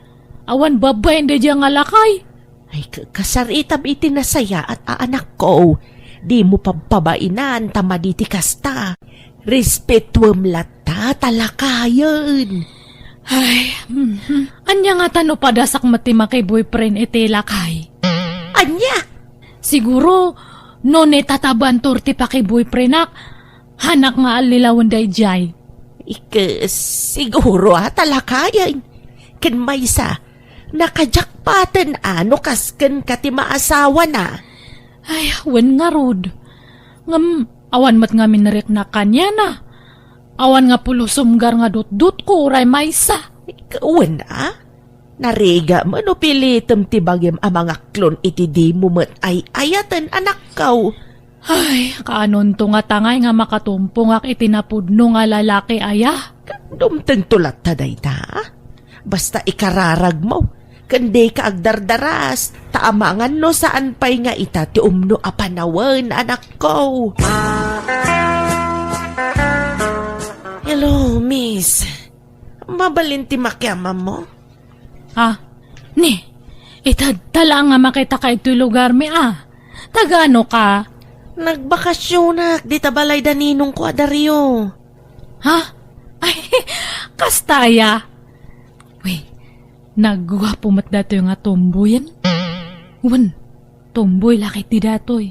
Awan babay hindi dyan nga lakay. Ay, kasaritam iti nasaya at anak ko. Di mo pababainan, tamaditi kasta. Respetuam lata, talakayan. Ay, anya nga tano padasak matima kay boyfriend iti lakay. Anya? Siguro, no ne tatabantor ti pa kay boyfriend hanak nga alilawan day jay. Siguro talakayan. Ken maysa, nakajakpatan ano kasken kati maasawa na. Ay, wen nga rod. Ngam, awan mat nga minarek na kanya na. Awan nga pulusumgar nga dut-dut ko uray maysa. Wen Nariga mo no pilitem ti bagim ang mga klon iti di mo met ay ayatan anak ko. Ay, kaanon to nga tangay nga makatumpong ak itinapudno nga lalaki aya. Dumteng tulat taday ta. Basta ikararag mo. Kandi ka agdardaras. Taamangan no saan pa'y nga ita ti umno apanawan anak ko. Hello, miss. Mabalinti makiama mo? Ni, itadtala nga makita ka ito lugar mi Tagano ka? Nagbakasyonak, di tabalay daninong ko adaryo. Ay, kastaya. Wait, nagwapo mat dato yung tomboyan? Wan, tomboy laki ti datoy.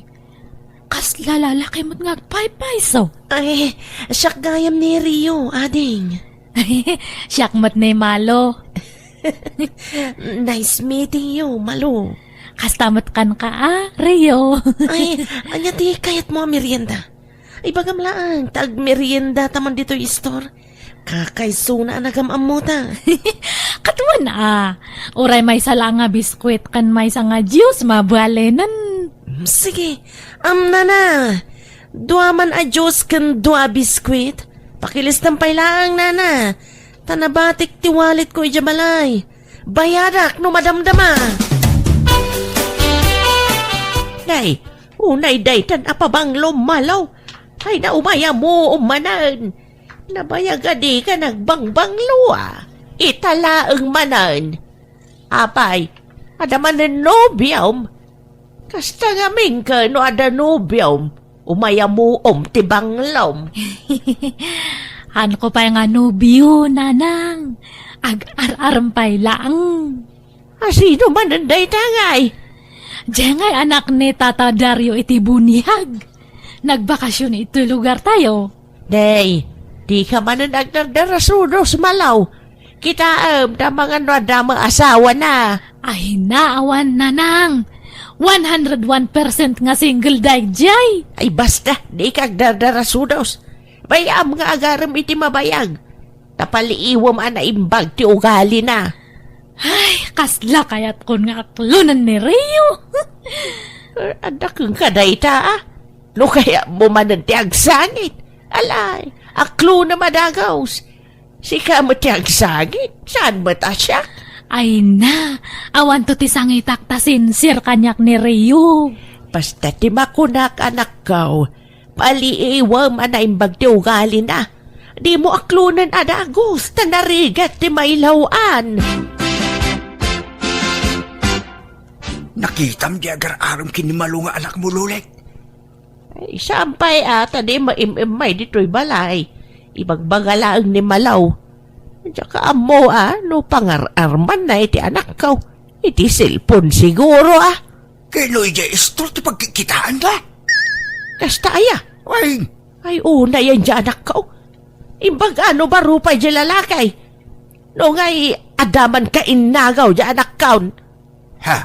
Kas lalaki mat nga pay-pay so. Ay, siyak gayam ni Rio, ading. Siyak mat na malo. Nice meeting you, Malo. Kastamat kan ka Rio. Ay, anya ti kayat mo merienda. Ay bagam laang, tag merienda taman dito yung store. Kakaysuna nagamam mo ta. Katuan Uray may sala nga biskwit kan may sa nga juice mabalenan. Sige, nana. Dua man a juice kan dua biskwit. Pakilis ng pailaang, nana. Tanabatik ti wallet ko ijabalay. Bayadak no madamdama. Day, unay day tan apabang lumalaw. Ay na umaya mo umanan. Nabayagadi ka nagbangbangluwa. Italaang manan. Apay, adaman ng nobyam. Kasta gaming ka no ada nobyam. Umaya mo tibanglaw. Ano ko pa nga nobyo, nanang. Ag-ar-arampay lang. Sino man ang day tangay? Diyan nga'y anak ni Tata Dario iti bunihag. Nagbakasyon ito lugar tayo. Day, di ka man ang nagdardarasudos malaw. Kita da mga nadama asawa na. Ay naawan, nanang. 101% nga single day jay. Ay basta, di ka nagdardarasudos. Bayam nga agaram iti mabayag. Tapaliiwam na imbag ti ugali na. Ay, kasla kayat kon nga aklunan ni Rio. Anak kong kadayta No kaya mo man ti agsangit. Alay, aklo na madagaws. Si ka mo ti agsangit. Saan mo ta siya? Ay na, awan to ti sangitak ta sinsir kanyak ni Rio. Basta ti makunak anak kaw. Paliiwam na imbag ti ugali na. Di mo aklunan adagos. Tanarigat ti mailawan. Nakitam di agar aram kinimalo nga anak mo, Lulet. Ay, sampay ata di maimimay dito'y balay. Ibagbagalaang ni Malaw. Tsaka amo no pangararman na iti anak kaw. Iti cellphone siguro Kaya ija istro ti pagkikitaan ka. Kasta aya. Ay una yan dyan anak kaw. Imbag ano ba rupay dyan lalakay. No ngay adaman ka inagaw dyan anak kaw. Ha?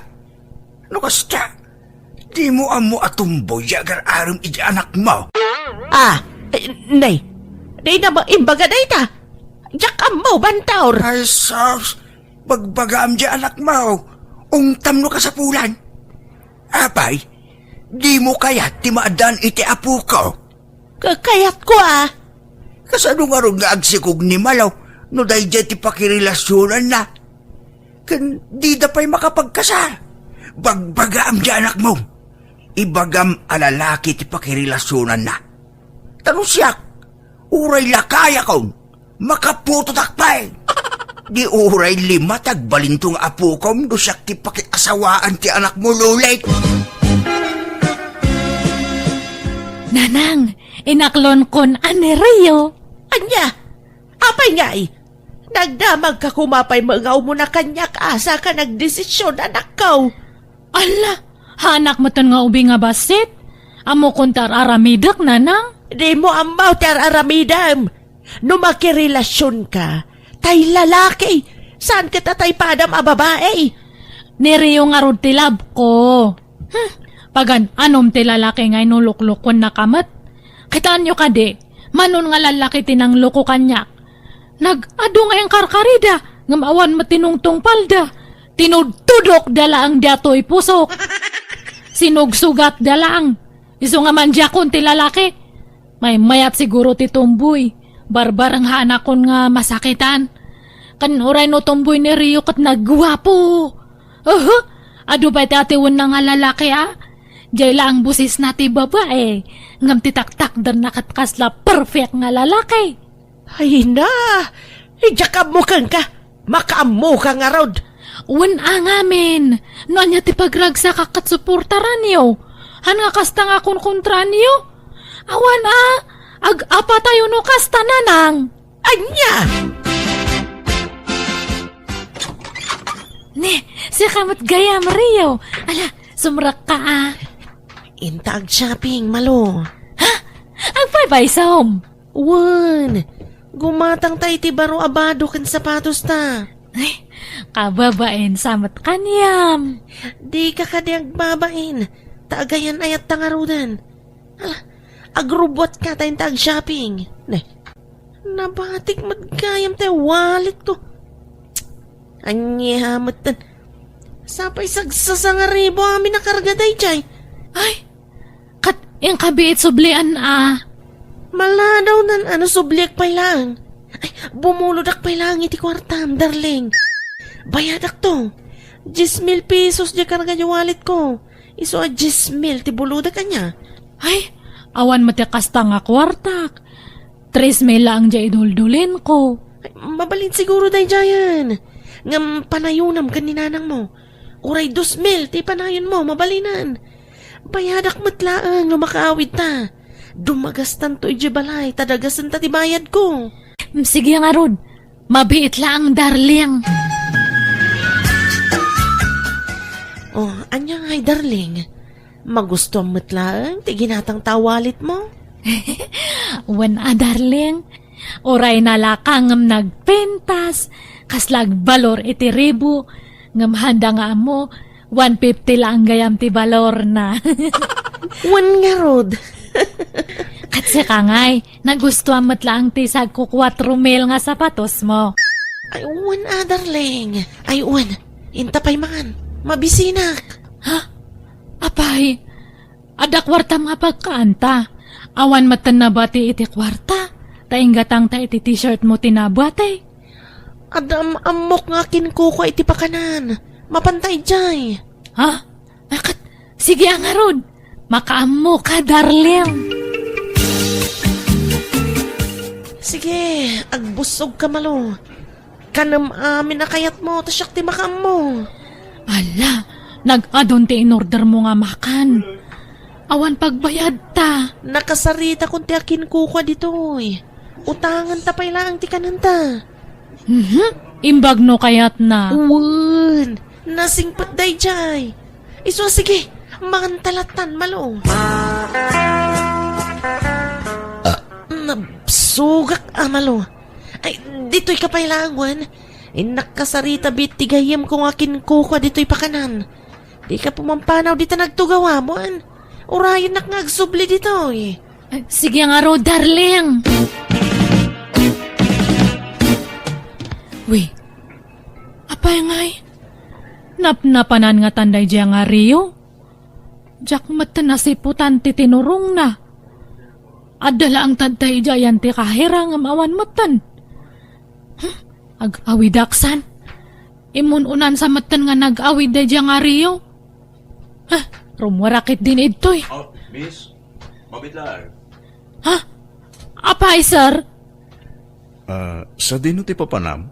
No kasta? Di mo amo atumboy agar aram ija anak mo. Nay. Day na ba imbaga day ta? Diyak mo bantaur. Ay sos, bagbagam di anak mo. Ungtam no kasapulan. Apay, di mo kayat ti maadan iti apu ko. Kakayat ko Kasano nga ron nga agsikog ni Malaw no dahi dyan ti pakirelasyonan na. Kan di da pa'y makapagkasal. Bagbagam di anak mo. Ibagam alalaki ti pakirelasyonan na. Tanong siyak, uray lakaya kon, makaputo takpay. Di uray lima tagbalintong apu kom do siyak ti pakiasawaan ti anak mo, Lulet. Nanang, inaklon kon ani Rio. Anya, apay ngay. Nagdamag ka kumapay magaw mo na kanyak asa ka nagdesisyon anak kaw. Ala, hanak mo ton nga ubi nga basit. Amo kontar aramidak, nanang. Di mo amaw tar aramidam. No makirelasyon ka, tay lalaki. Saan ka tatay padam a babae? Ni Rio nga ron tilab ko. Pagan, anom ti lalaki ngay nuluklukon na kamat. Kitaan nyo ka di, manon nga lalaki tinang loko kanyak. Nag-ado nga yung karkarida, ngamawan matinungtong palda. Tinudtudok dala ang dato'y pusok. Sinugsugat dala ang. Iso nga man diyakon ti lalaki. May mayat siguro ti tumboy. Barbarang hanakon nga masakitan. Kanuray no tumboy ni Rio kat nagwapo. Ado ba ti atiwan na nga lalaki Diyay lang busis na ti babae. Ngam ti taktak dan nakatkasla perfect nga lalaki. Ay na, ijakam mo kang ka. Makaamo ka nga rod. Amin. No anya ti pagragsa kakatsuportaran niyo. Hanga kasta nga kontra niyo. Awan ag-apa tayo no kasta nanang. Anya! Ne, siya kamot gaya Mario. Ala, sumrak ka Intag shopping, malo. Ang bye-bye som. Wan, gumatang tayo ti baro abado kan sapatos ta. Ay, kababain samat kanyam. Di ka kadiyag babain. Taagayan ayat tangarudan. Agrubot ka tayong tag-shopping. Nabatik magkayam tayo wallet ko. Anyahamatan. Sapay sagsasangaribo amin nakarga day chay. Ay, kat yung kabiit sublian Maladaw nan subliak pay lang. Ay, bumuludak pay lang iti kwartam, darling. Bayadak to. 10,000 pesos di karga yung wallet ko. Iso 10,000 ti buludak ka niya. Ay, awan matikasta nga kwartak. 3,000 lang dya iduldulin ko. Ay, mabalin siguro day jayan. Ngam panayunam kaninanang mo. Uray 2,000 ti panayon mo, mabalinan. Bayadak matlaang lumakaawid ta. Dumagastan to ijibalay, tadagasan ta ti bayad ko. Sige nga Rod, mabiit lang darling. Oh, anya ngay darling. Magusto ang matlaang, ti ginatang tawalit mo. Wan darling, oray nalakang ngam nagpentas, kaslag balor iti ribu, ngam handa nga mo, 150 lang gayam ti balor na. Wan nga rod. Katsi ka ngay, nagustuhan mo't lang ti sag ko 4,000 nga sapatos mo. Ay, wan darling. Ay, wan. Intapay man. Mabisinak. Ha? Apay, ada kwarta nga pagkaanta. Awan matan na ba ti iti kwarta? Tainggatang ta iti t-shirt mo tinabate. Adam amok nga kinkuko iti pakanan. Mapantay jay. Ha? Akat, sige nga Rod. Makaamo ka, darling. Sige, agbusog ka malo. Kanam amin na kayat mo, tasyak ti makam mo. Ala, nag-adon ti in-order mo nga makan. Awan pagbayad ta. Nakasarita kung ti akin kuko dito eh. Utangan ta pay lang ti kananta. Imbag no kayat na. Uwan, nasingpat day jay. Iso sige, mangantalatan malo. Nabsugak malo. Ay, dito'y kapailangan. Nakasarita bit tigayam kung akin kuko dito'y pakanan. Di ka pumampanaw dito nagtugawa mo. Urayan nakngagsubli dito eh. Sige nga Rod, darling. Uy, apay ngay. Napnapanan nga tanday diya nga Rio. Diyak mata nasiputan ti tinurong na. Adala ang tanday diya yan ti kahirang amawan matan. Ag-awidaksan. Imununan sa matan nga nag-awid diya nga Rio. Rumwarakit din ito'y. Oh, miss, mabit lang. Ha? Apay, sir? Sa dino ti papanam?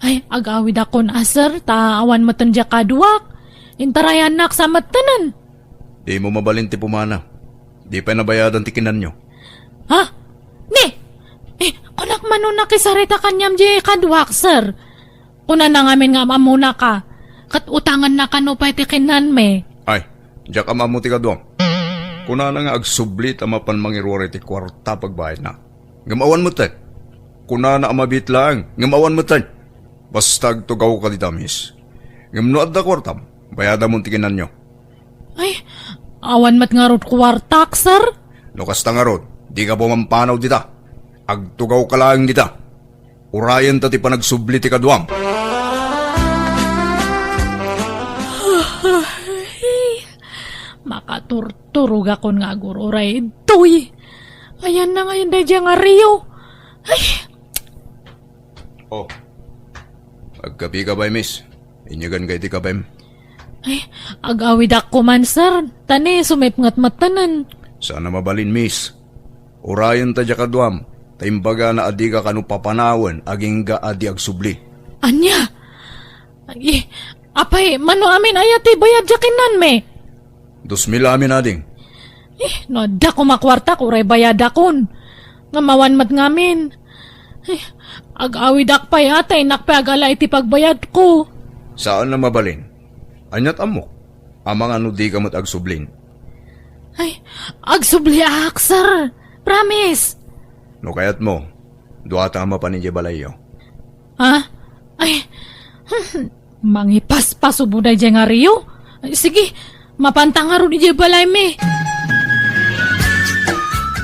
Ay, agawid ako na, sir. Taawan matan dya kaduak. Intarayan nak sa matanan. Di mo mabalin ti pumana. Di pa nabayadan ti kinan nyo. Ha? Ni! Kunak manon na kisarita kanyam dya kaduak, sir. Kuna na ngamin nga mamuna ka. Kat utangan na kanupay ti kinan me. Ay, diyak amamu ti kaduam. Kuna na nga agsublit amapan mangirwari ti kwarta pagbayad na. Ngamawan mo tay. Kuna na amabit lang. Ngamawan mo tay. Basta tugaw ka dita, miss. Ngamno at da kwartam. Bayada mo ti kinan nyo. Ay, awan mat nga rod kwartak, sir. No kasta nga rod, di ka pumampanaw dita. Agtugaw ka lang dita. Urayan ta ti panagsubli ti kaduam. Makaturturog ako nga gururay. Itoy. Ayan na ngayon dahil nga Rio. Ay, Oh. Agkapi ka ba, miss? Inyagan kay ti kabem. ay, agawid ako man, sir. Tani, sumipngat matanan. Sana mabalin, miss. Urayan ta dya kaduam. Taimbaga na adi ka kanu papanawan aging ga adi agsubli. Anya? Ay, apay, mano amin ayati bayad jakinan me. 2,000 amin ading. No, da ko makwarta ko ray bayad akon. Ngamawan mat ngamin. Ay, agawid akpay atay nakpagala iti pagbayad ko. Saan na mabalin? Anyat amok. Amang ano di ka mat agsublin. Ay, agsubliak, sir. Promise. No kayat mo, duha ta mapaninje balayo. Ha? Ay, Mangipas-paso mo na dyan nga Rio. Ay, sige, mapantang nga ron iti balay me.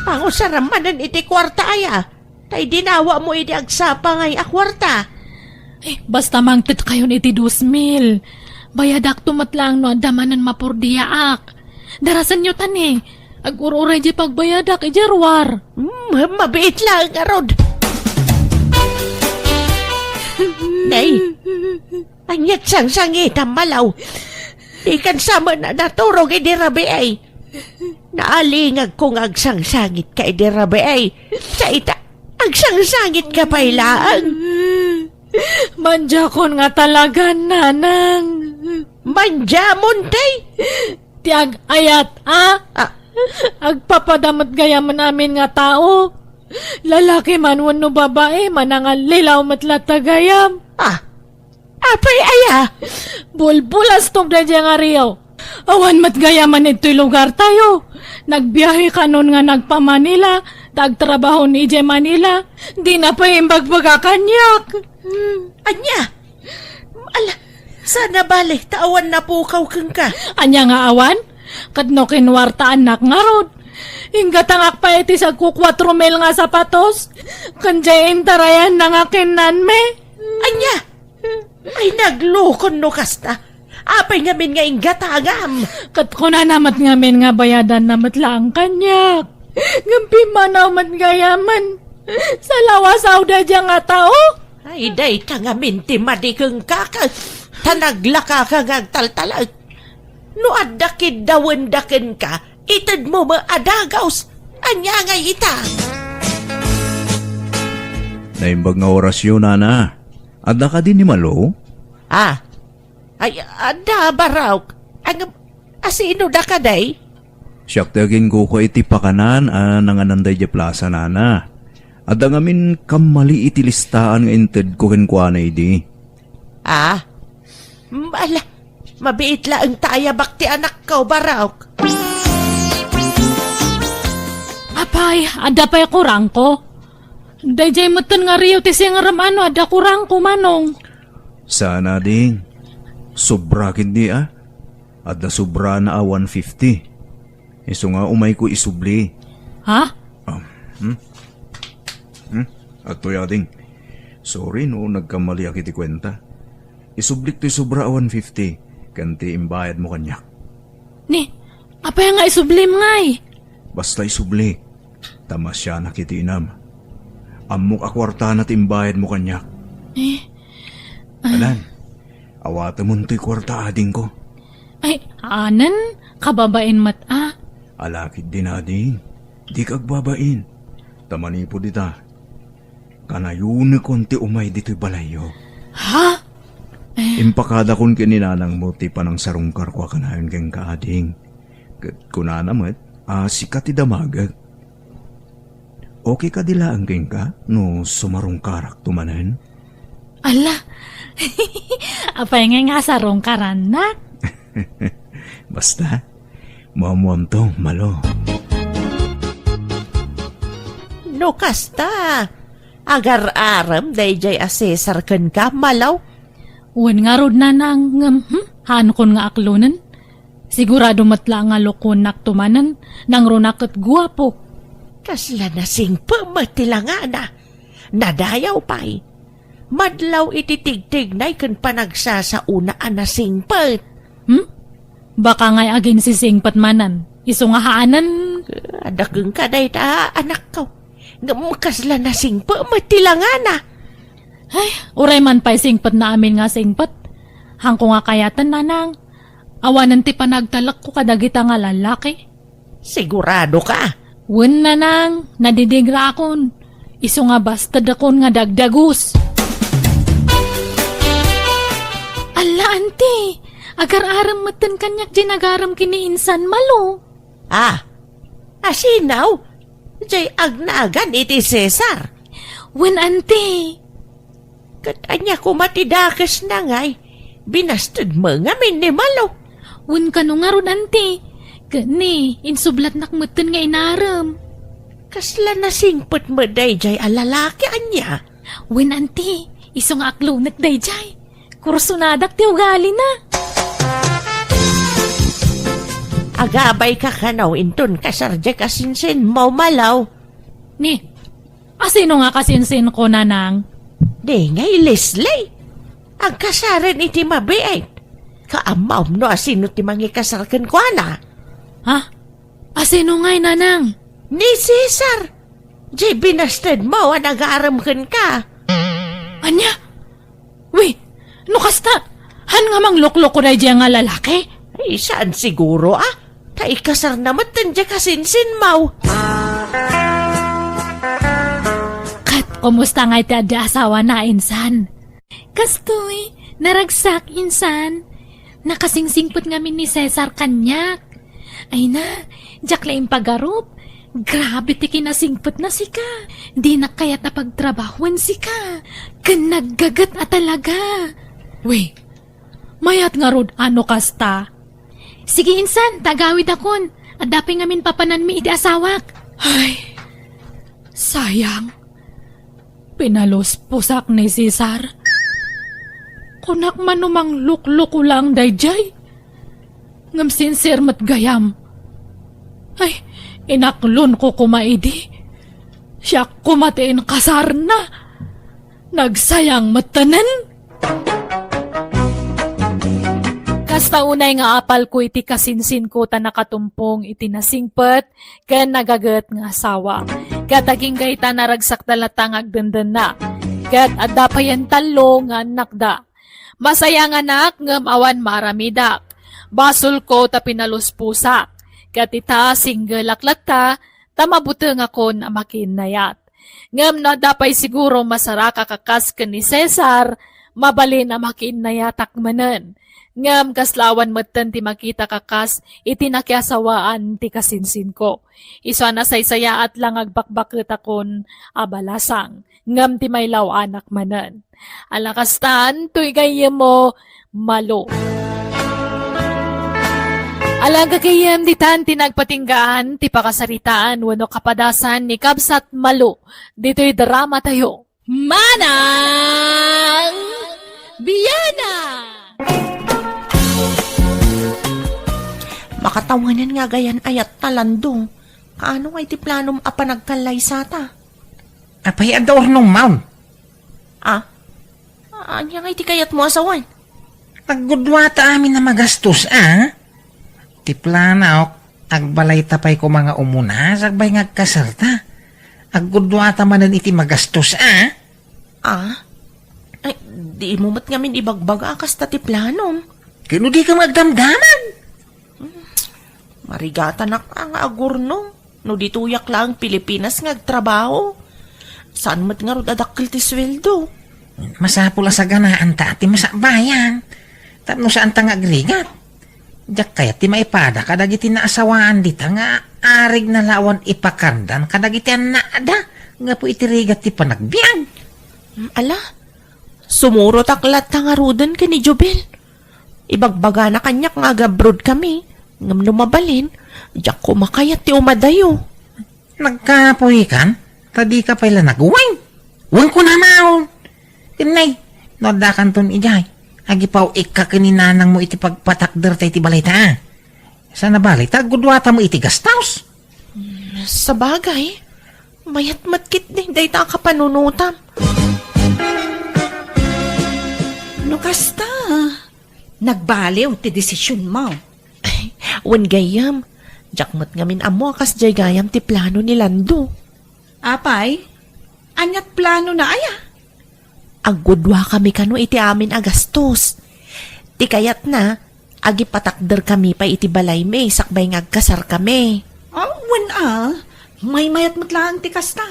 Pangusaramanan iti kwarta aya. Tay dinawa mo iti agsapa ngay akwarta. Eh, basta mangtit kayo iti 2,000. Bayadak tumatlang no damanan mapurdiyaak. Darasan nyo tani. Ag-ururay di pagbayadak ijarwar. Mabiit lang nga rod. Nay, anyat sang-sangit ang malaw. Ikan sama na naturog idirabi ay. Naalingag kong agsangsangit ka idirabi ay. Sa ita, agsangsangit ka pailaan. Manja kon nga talaga, nanang. Manjamon, tay. Tiag ayat, Ah, Agpapadamat gayaman namin nga tao. Lalaki man wano babae, manangal lilaw matlatagayam. apay aya. Bulbulas tong na dyan nga Rio. Awan matgayaman ito'y lugar tayo. Nagbiyahe ka nun nga nagpa-Manila, tagtrabaho ni Ije Manila, di na pa imbagpagakanyak. Anya. Ala, sana balik tawan na pukaw kang ka. Anya nga awan? Kadno kinwarta anak nga rod. Ingatangak pa iti sa ku 4 mil nga sapatos. Kanjay intarayan na nga kinan me. Anya. Ay naglukon no kasta. Apay ngamin nga ingatagam. Kat ko na namat ngamin nga bayadan namat lang kanyak. Ngampi manaw mat gayaman. Sa lawas awda dyan nga tao. Ay day ka ngamin ti madikeng kaka. Tanaglaka ka ngagtaltalag. No adakid dawen-daken ka, itad mo maadagaws. Anya nga ita. Naimbag nga orasyon, nana. Adda ka din ni Malo? Ay, ada baraw. Asino da ka day? Siyak tagin ko ko iti pakanan nangananday di plaza, nana. Adda ngamin kamali iti listaan nga inted ko kenkwana idi. Ala, mabiit la ang taya bakti anak ko baraw. Apay, ada pa'y kurang ko. Dayjay matan nga Rio ti siyang ramano, ada kurang ko manong. Sana ding. Sobra kindi Adda sobra na 150. Iso nga umay ko isubli. Ha? Ato yading. Sorry no, nagkamali ako iti kwenta. Isublik to sobra 150. Kanti imbayad mo kanyak. Ni, apay nga isublim ngay. Basta isubli. Tama siya nakitinam. Amok akwarta na timbayad mo kanyak. Alan, awata mo nito'y kwarta ading ko. Ay, anan, kababain mat Alakid din ading. Di kagbabain. Tamani po dita. Kanayun konti umay dito'y balayo. Ha? Impakada kon kininanang mo ti panang sarungkar kwa kanayon keng kaading. Kunana mo't, sikat ti damagag. Okay ka dila ang keng ka no sumarungkarak tumanan? Ala, apay nga sarong karanak. Basta, mamuamtong Malo. No kasta. Agar-aram dayjay asesar ken ka malaw. Wan nga rod na nang hanukon nga aklunan. Sigurado matla nga lukunak tumanan, nang runak at guwapo. Kasla na singpa matilangana. Nadayaw pa'y. Madlaw ititigtignay kan panagsasaunaan na singpat. Baka nga'y agin si singpat manan. Iso nga haanan. Adakeng kaday ta anak ko. Kasla na singpa matilangana. Ay, uray man pa'y singpat na amin nga singpat. Hangko nga kayatan nanang. Awanan ti panagtalak ko kadagita nga lalaki. Sigurado ka. Wen na nang, nadidigra akon. Iso nga basta dakon nga dagdagus. Ala, ante. Agar-aram matan kanyak ginagaram kiniinsan Malo. Asinaw? Jay agnagan iti Cesar. Wen, ante. Katanya ko matidakas na ngay. Binastad mo nga min ni Malo. Wen ka nga ron, ante. Gani, insublat nakmatan nga inaram. Kasla na singpot mo dayjay alalaki anya. Wen, ante. Iso nga aklunat dayjay. kursunadak ti ugali na. Agabay ka kanaw inton kasarja kasinsin mo malaw. Ni, asino nga kasinsin ko nanang? Di ngay Leslie. Ang kasaran iti mabiait. Kaamaw no asino ti mangikasarkan ko na. Ha? Asino nga'y nanang? Ni Cesar. Di binasted mo ang nag-aaramkan ka. Anya? Wait, no kasta? Han nga mang luklok ko na diya nga lalaki? Ay, saan siguro Taikasar naman tandya kasinsin mo. Kat, kumusta nga iti ada asawa na insan? Kastoy, naragsak insan. Nakasingsingpot ngamin ni Cesar kanyak. Ay na, jak laing pagarup. Grabe ti kinasingpot na sika. Di na kayat na pagtrabahuan sika. Kanaggagat at talaga. Wey, mayat nga rod ano kasta? Sige insan, tagawid akon. At dapay ngamin papanan mi iti asawak. Ay, sayang. Pinaluspusak ni Cesar. Kunak manumang lukluk ulang dayjay. Ngam sincere mat gayam. Ay, inaklon ko kumaidi. Siya kumatiin kasar na. Nagsayang matanan. Kasta unay nga apal ko iti kasinsin ko ta nakatumpong iti nasingpet ken nagaget nga asawa. Kataging gayta naragsak talatang agdandan na. Kat adda pa yan talo nga nakda. Masaya nga nak ngem awan maramidak. Basol ko ta pinaluspusak. Kat ita single aklata ta mabuteng akon a makinayat. Ngem na dapay siguro masara kakakas ken ni Cesar mabalin a makinayatak manen. Ngam kaslawan matan ti makita kakas iti nakiasawaan ti kasinsin ko. Iso na saysaya at lang agbakbakit akon abalasang. Ngam ti may law anak manan. Alakastan tuy gayem mo malo. Alaga kayem di tan tinagpatinggaan ti pakasaritaan wano kapadasan ni Kabsat Malo. Dito'y drama tayo. Manang Biyana! Makatawanan nga gayan ayat talandong. Kaano nga iti planom a panagkalay sata? Apay ador nung maun. Anya nga iti kayat mo asawan? Naggudwata amin na magastos, Ti planaok, agbalay tapay ko mga umuna, sagbay ngagkasarta. Aggudwata manan iti magastos, Ay, di mo mat ngamin ibagbag akas ta ti planom. Kino di ka magdamdaman? Marigata na ang agurno. No dituyak lang Pilipinas ngagtrabaho. Saan mat nga rod adakil ti sweldo? Masapula sa ganaan ta, ti masabayan. Tapno saan ta nga agrigat? Diyak kaya ti maipada kadagiti naasawaan dita nga arig na lawan ipakandan kadagiti naada nga po itirigat ti panagbiag. Ala, sumurot aklat ta nga rodan ka ni Jubel. Ibagbaga na kanyak nga agabrod kami. Ngam lumabalin, diyak kumakayat ti umadayo. Nagkapoy kan? Tadi ka pala nagwing. Wang ko na maon. Kinay, nadakan ton ijay. Agipaw ikka kininanang mo iti pagpatakder tayo iti balay ta. Sana balay ta, gudwata mo iti gastaus. Sa bagay, mayat matkit din day ta kapanunutam. No kasta, nagbaliw ti desisyon mo. Wan gayam, jakmat ngamin amo akas jay gayam ti plano ni Lando. Apay, anyat plano na aya. Agudwa kami kano iti amin agastos. Ti kayat na, agipatakder kami pa iti balay may sakbay ngagkasar kami. May mayat matlaan ti kasta.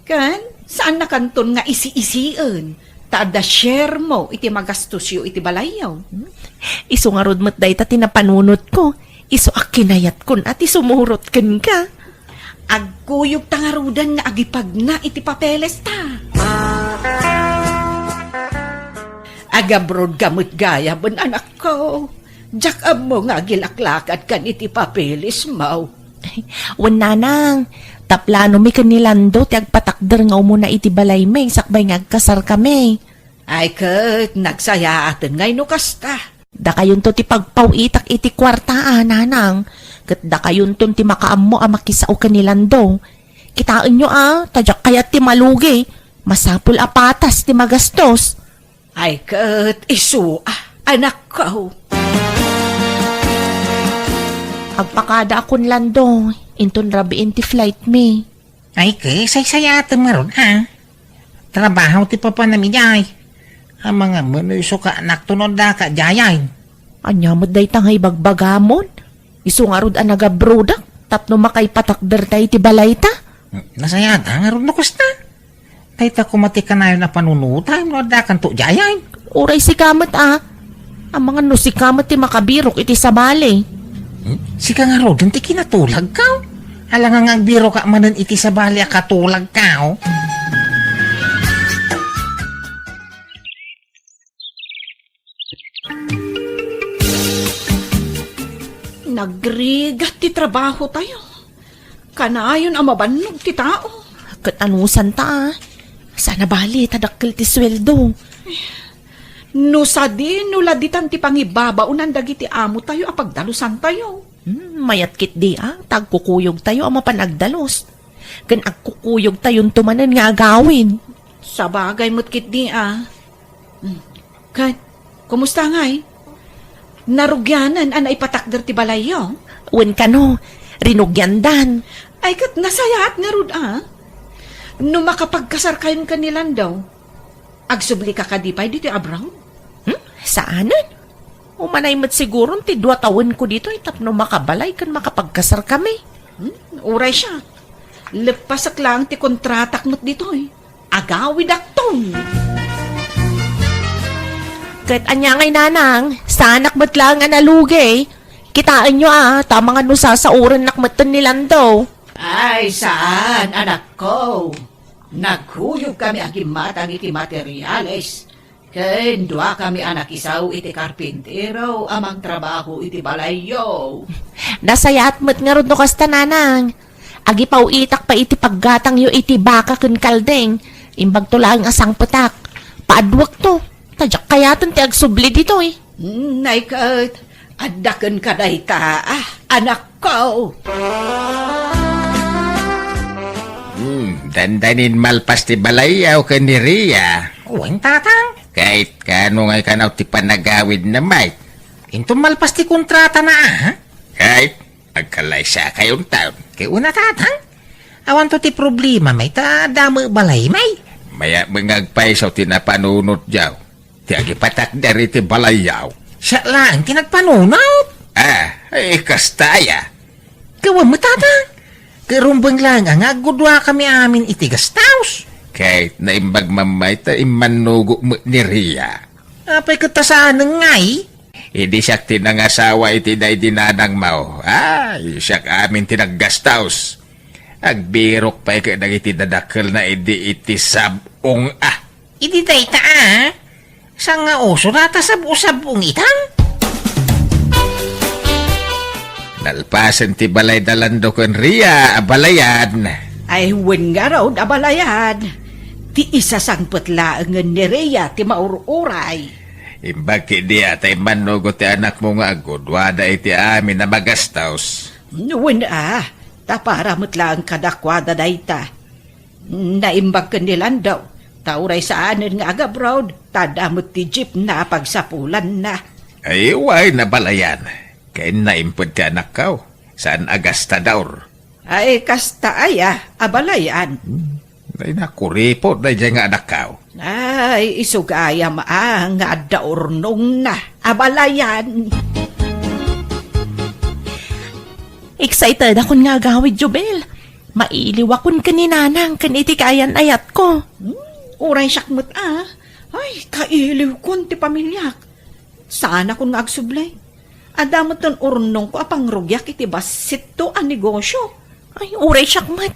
Kan, saan na kanton nga isi-isian? Tada share mo iti magastos yu iti balayaw. Iso nga rod mat day ta tinapanunot ko. Iso akinayat kun at isumurot kan ka. Agkuyog tangarudan nga agipag na iti papeles ta. Agabrod gamot gaya ban anak ko. Diyak mo nga gilaklakad kan iti papeles mo. Wan nanang, taplano mi kanilando ti agpatakder nga umuna iti balay may sakbay ngagkasar kami. Ay kat, nagsaya atin ngay no kasta. Da kayon to ti pagpawitak iti kwarta, nanang. Kat da kayon to ti makaammo a makisao kanilando. Kitaan nyo tadyak kayat ti malugi. Masapul apatas ti magastos. Ay kat, isu, anak ko. Agpakada akon lando. Inton rabiin ti flight me. Ay ke, say-saya ito maron ha. Trabaho ti papanamijay. Ang mga manuiso ka naktunod da ka jayay. Anya mo day tangay bagbagamon. Isu nga rod anagabrodak. Tapno makay patakder tayo ti balay ta. Nasaya da nga ron nukas na. Kahit ako matika na yun na panunutay mo da kan to jayay. Uray si kamat Ang mga no si kamat ti makabirok iti sabali. Sika nga ron, ti kinatulag ka. Alang ang biro ka manan iti sabali a katulag ka. Nagrigat ti trabaho tayo. Kanayon ang mabanog ti tao. Kat anusan ta Sana bali tadakkel ti sweldo. No sa di, no laditan ti pangibabaunan dagiti amo tayo apagdalusan tayo. Mayat kit di tagkukuyog tayo ang mapanagdalos. Kan agkukuyog tayon tumanan nga agawin. Sa bagay mo't kit di Kat, kumusta ngay? Narugyanan ang ipatakder ti balayo. Wen kano, rinugyandan. Ay kat nasayaat nga rod No makapagkasar kayon kanilan daw. Agsubli ka kadipay dito abraw. Saanan? Umanay mat siguro ti 2 taon ko dito tapno makabalay kan makapagkasar kami. Uray siya. Lepasak lang ti kontratak mo't dito Agawid akton. Kahit anya ngay nanang, sanak mat lang nga nalugi. Kitaan nyo tamang ano sasauran nakmatan nilan daw. Ay, saan, anak ko? Naghuyog kami agimatang iti materyales. Kendwa kami anak isaw iti karpintero amang trabaho iti balayo. Nasayat mat nga ron no kasta nanang. Agi itak pa iti paggatang yo iti baka kun kaldeng. Imbag to lang asang petak. Paadwak to. Tadyak kayatan ti agsubli dito Naikat, adakan ka dayta, anak ko. Dandanin malpas ti balayaw ka ni Ria. Uwing tatang. Kahit kano ngay kanaw ti panagawid na may. Into malpas ti kontrata na Kahit agkalay sa kayong taon. Kay una tatang. Awan to ti problema may ta damo balay may. Maya mangagpay sa tinapanunot jaw. Ti agipatak dari ti balayaw. Siya lang tinagpanunot. Ay kastaya. Kawan mo tatang. Karumbang lang ang agudwa kami amin itigas taos. Kahit naimbag mamay ta imanugo mo ni Ria. Apay katasaan ng ngay. Hindi siya tinangasawa iti day dinanang mau. Siya amin tinaggastaos. Agbirok pa'y ka nagiti dadakil na iti sabong Idi day ta Sa nga oso rata sabong itang. Nalpasan ti balay dalando kon Ria, abalayan. Ay, wen nga raw, abalayan. Ti isa sang putlaangan ni Rhea, ti maururay. Imbag kidi atay manugo ti anak mo nga agod, wada iti amin na magastaos. Wen tapara mutlaang kadakwada dayta. Naimbag kanilan daw, tauray saanan nga agabrod, tadamot ti jeep na pagsapulan na. Ay, way na balayan. Kaya naimpod ti anak kaw, saan agasta daor. Ay, kasta abalayan. Ay nakuripot na dyan nga anak kaw. Ay, isugaya nga daurnong na, abalayan. Excited akon nga gawid, Jubel. Mailiwakon ka ni nanang kan iti kayan ayat ko. Uray sakmut Ay, kailiw kon ti pamilyak. Sana kon nga agsublay. Adamot ton urnong ko apang rugyak iti basit to ang negosyo. Ay, uray sakmat.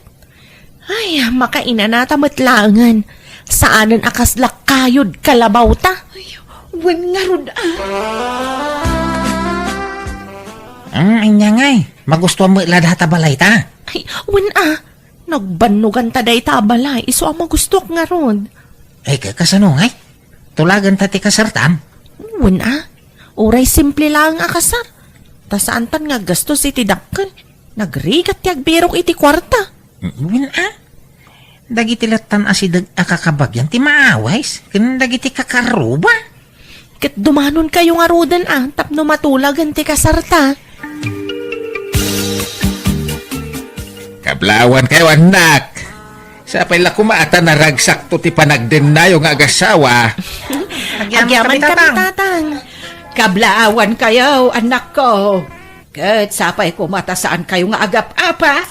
Ay, makainanata matlangan. Saanan akas lakayod kalabaw ta? Ay, wen nga rod Anya ngay. Magustuhan mo iladata balay ta. Ay, wen nagbanugan ta day tabalay. Iso ang magustok nga ron. Ay, kasano ngay? Tulagan tati kasartam. Wala. Uray simple lang ang akasar. Ta saan tan nga gastos iti dakkel. Nagrigat ti agbirok iti kwarta. Win dagiti latan asidag akakabagyan ti maaways. Ken dagiti kakaruba. Ket dumanon kayo nga rudan tapno matulagan ti kasarta. Kablawan kayo, anak. Sa pala kumaata na ragsak to ti panagden na yung agasawa. Agyaman kami tatang. Kablaawan kayo, anak ko. Kat sapay kumatasaan kayo nga agap-apa.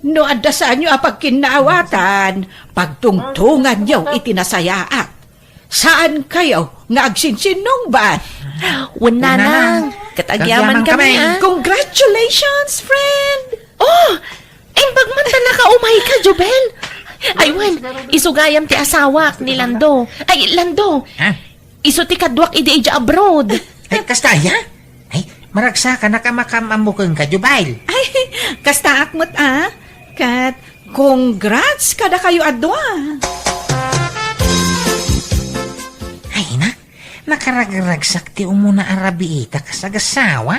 No adasaan nyo apag kinawatan, pagtungtungan nyo itinasayaat. Saan kayo nga agsinsinong ba? Wala nang. Katagyaman kami Congratulations, friend! Oh! Imbag man ta nakaumay ka, Jubel. Ay, wen, isugayam ti asawa ni Lando. Ay, Lando, Ha? iso ti kadwak idi abroad. Ay, kastaya? Ay, maragsa ka nakamakamamukang ka, Jubail. Ay, kasta akmot Kat, congrats kada kayo adwa. Ay, nakaragragsak ti umuna arabiita kasagasawa.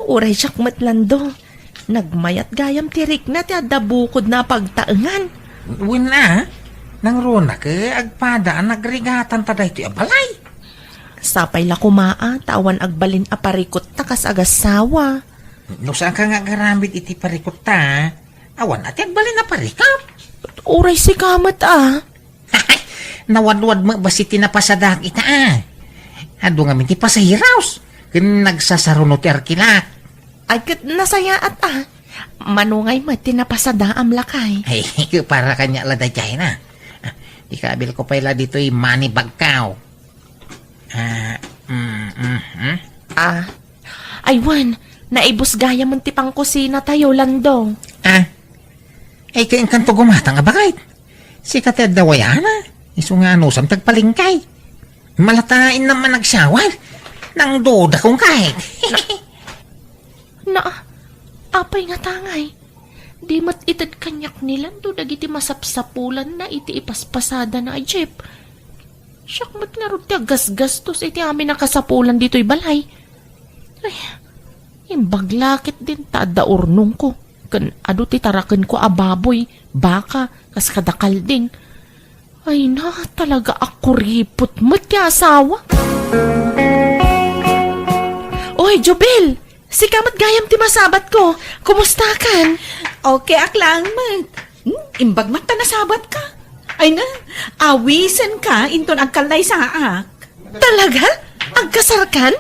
Uray siyak mat Lando. Nagmayat gayam tirik na ti adabukod na pagtaengan. Wina, nang runa ka, agpadaan nagrigatan taday ti abalay. Sapay la kumaa, tawan agbalin aparikot ta kas agasawa. No saan ka nga garambit iti parikot ta, awan ati agbalin na parikap. Uray si kamat Nawadwad mo ba si tinapasadag ita Ado nga minti pasahiraos, kin nagsasarunot ti arkilak. Ay kat nasaya at manungay mo tinapasada am lakay. Ay, para kanya ladayay na. Ikabil ko pala dito'y money bag kao. Aywan, naibus gaya mo ti pang kusina tayo, Lando. Ay kain kanto gumatang abakit. Si katad dawayana. Iso nga anusam tagpalingkay. Malatain naman nagsawal. Nang duda kong kahit. Na, apay nga tangay. Di mat itad kanyak ni Lando dagiti masapsapulan na iti ipaspasada na jeep. Siyak mat nga rin ti gasgastos iti amin nakasapulan dito'y balay. Ay, imbaglakit din tada urnong ko. Kan ado ti taraken ko ababoy, baka, kas kadakalding. Ay na, talaga ako ripot mat ti asawa. Oy, Jubel! Si kamat gayam ti masabat ko. Kumusta kan? Okay, aklang mat. Imbag mat nasabat ka. Ay na, awisan ka inton agkalay sa ak. Talaga? Agkasarkan?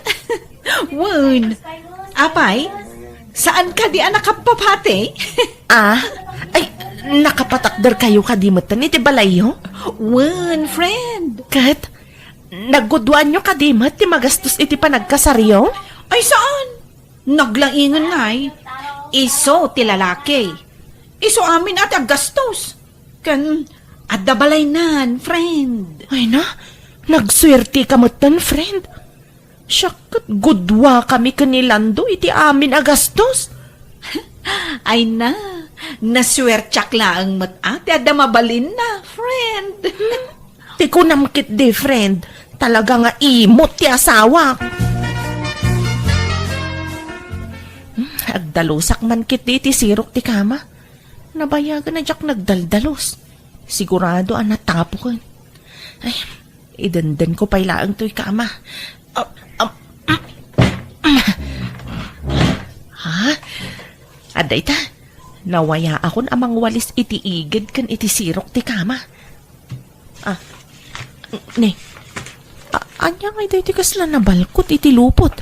Wan. Apay, saan ka di anak kapapate? Ay, nakapatakder kayo kadimatan iti balayo? Wan, friend. Kat, nagudwan nyo kadimat ti magastos iti panagkasaryo? Ay saan? Naglaingan nga'y. Iso ti lalaki. Iso amin at aggastos. Kan, adabalay nan, friend. Ay na, nagswerte kamatan, friend. Siyakat, gudwa kami kanilando iti amin agastos. Ay na, naswertsak laang mat ate ada mabalin na, friend. Ti ko namkit di, friend. Talaga nga imot ti asawa. Agdalusak man kit di ti sirok ti kama. Nabayagan na jak nagdaldalos. Sigurado ang natapo ko. Ay, idandan ko pa ilaang to'y kama. Ha? Aday ta, nawaya akon amang walis iti igid kan iti sirok ti kama. Ne, anya nga iti kasla na balkot iti lupot.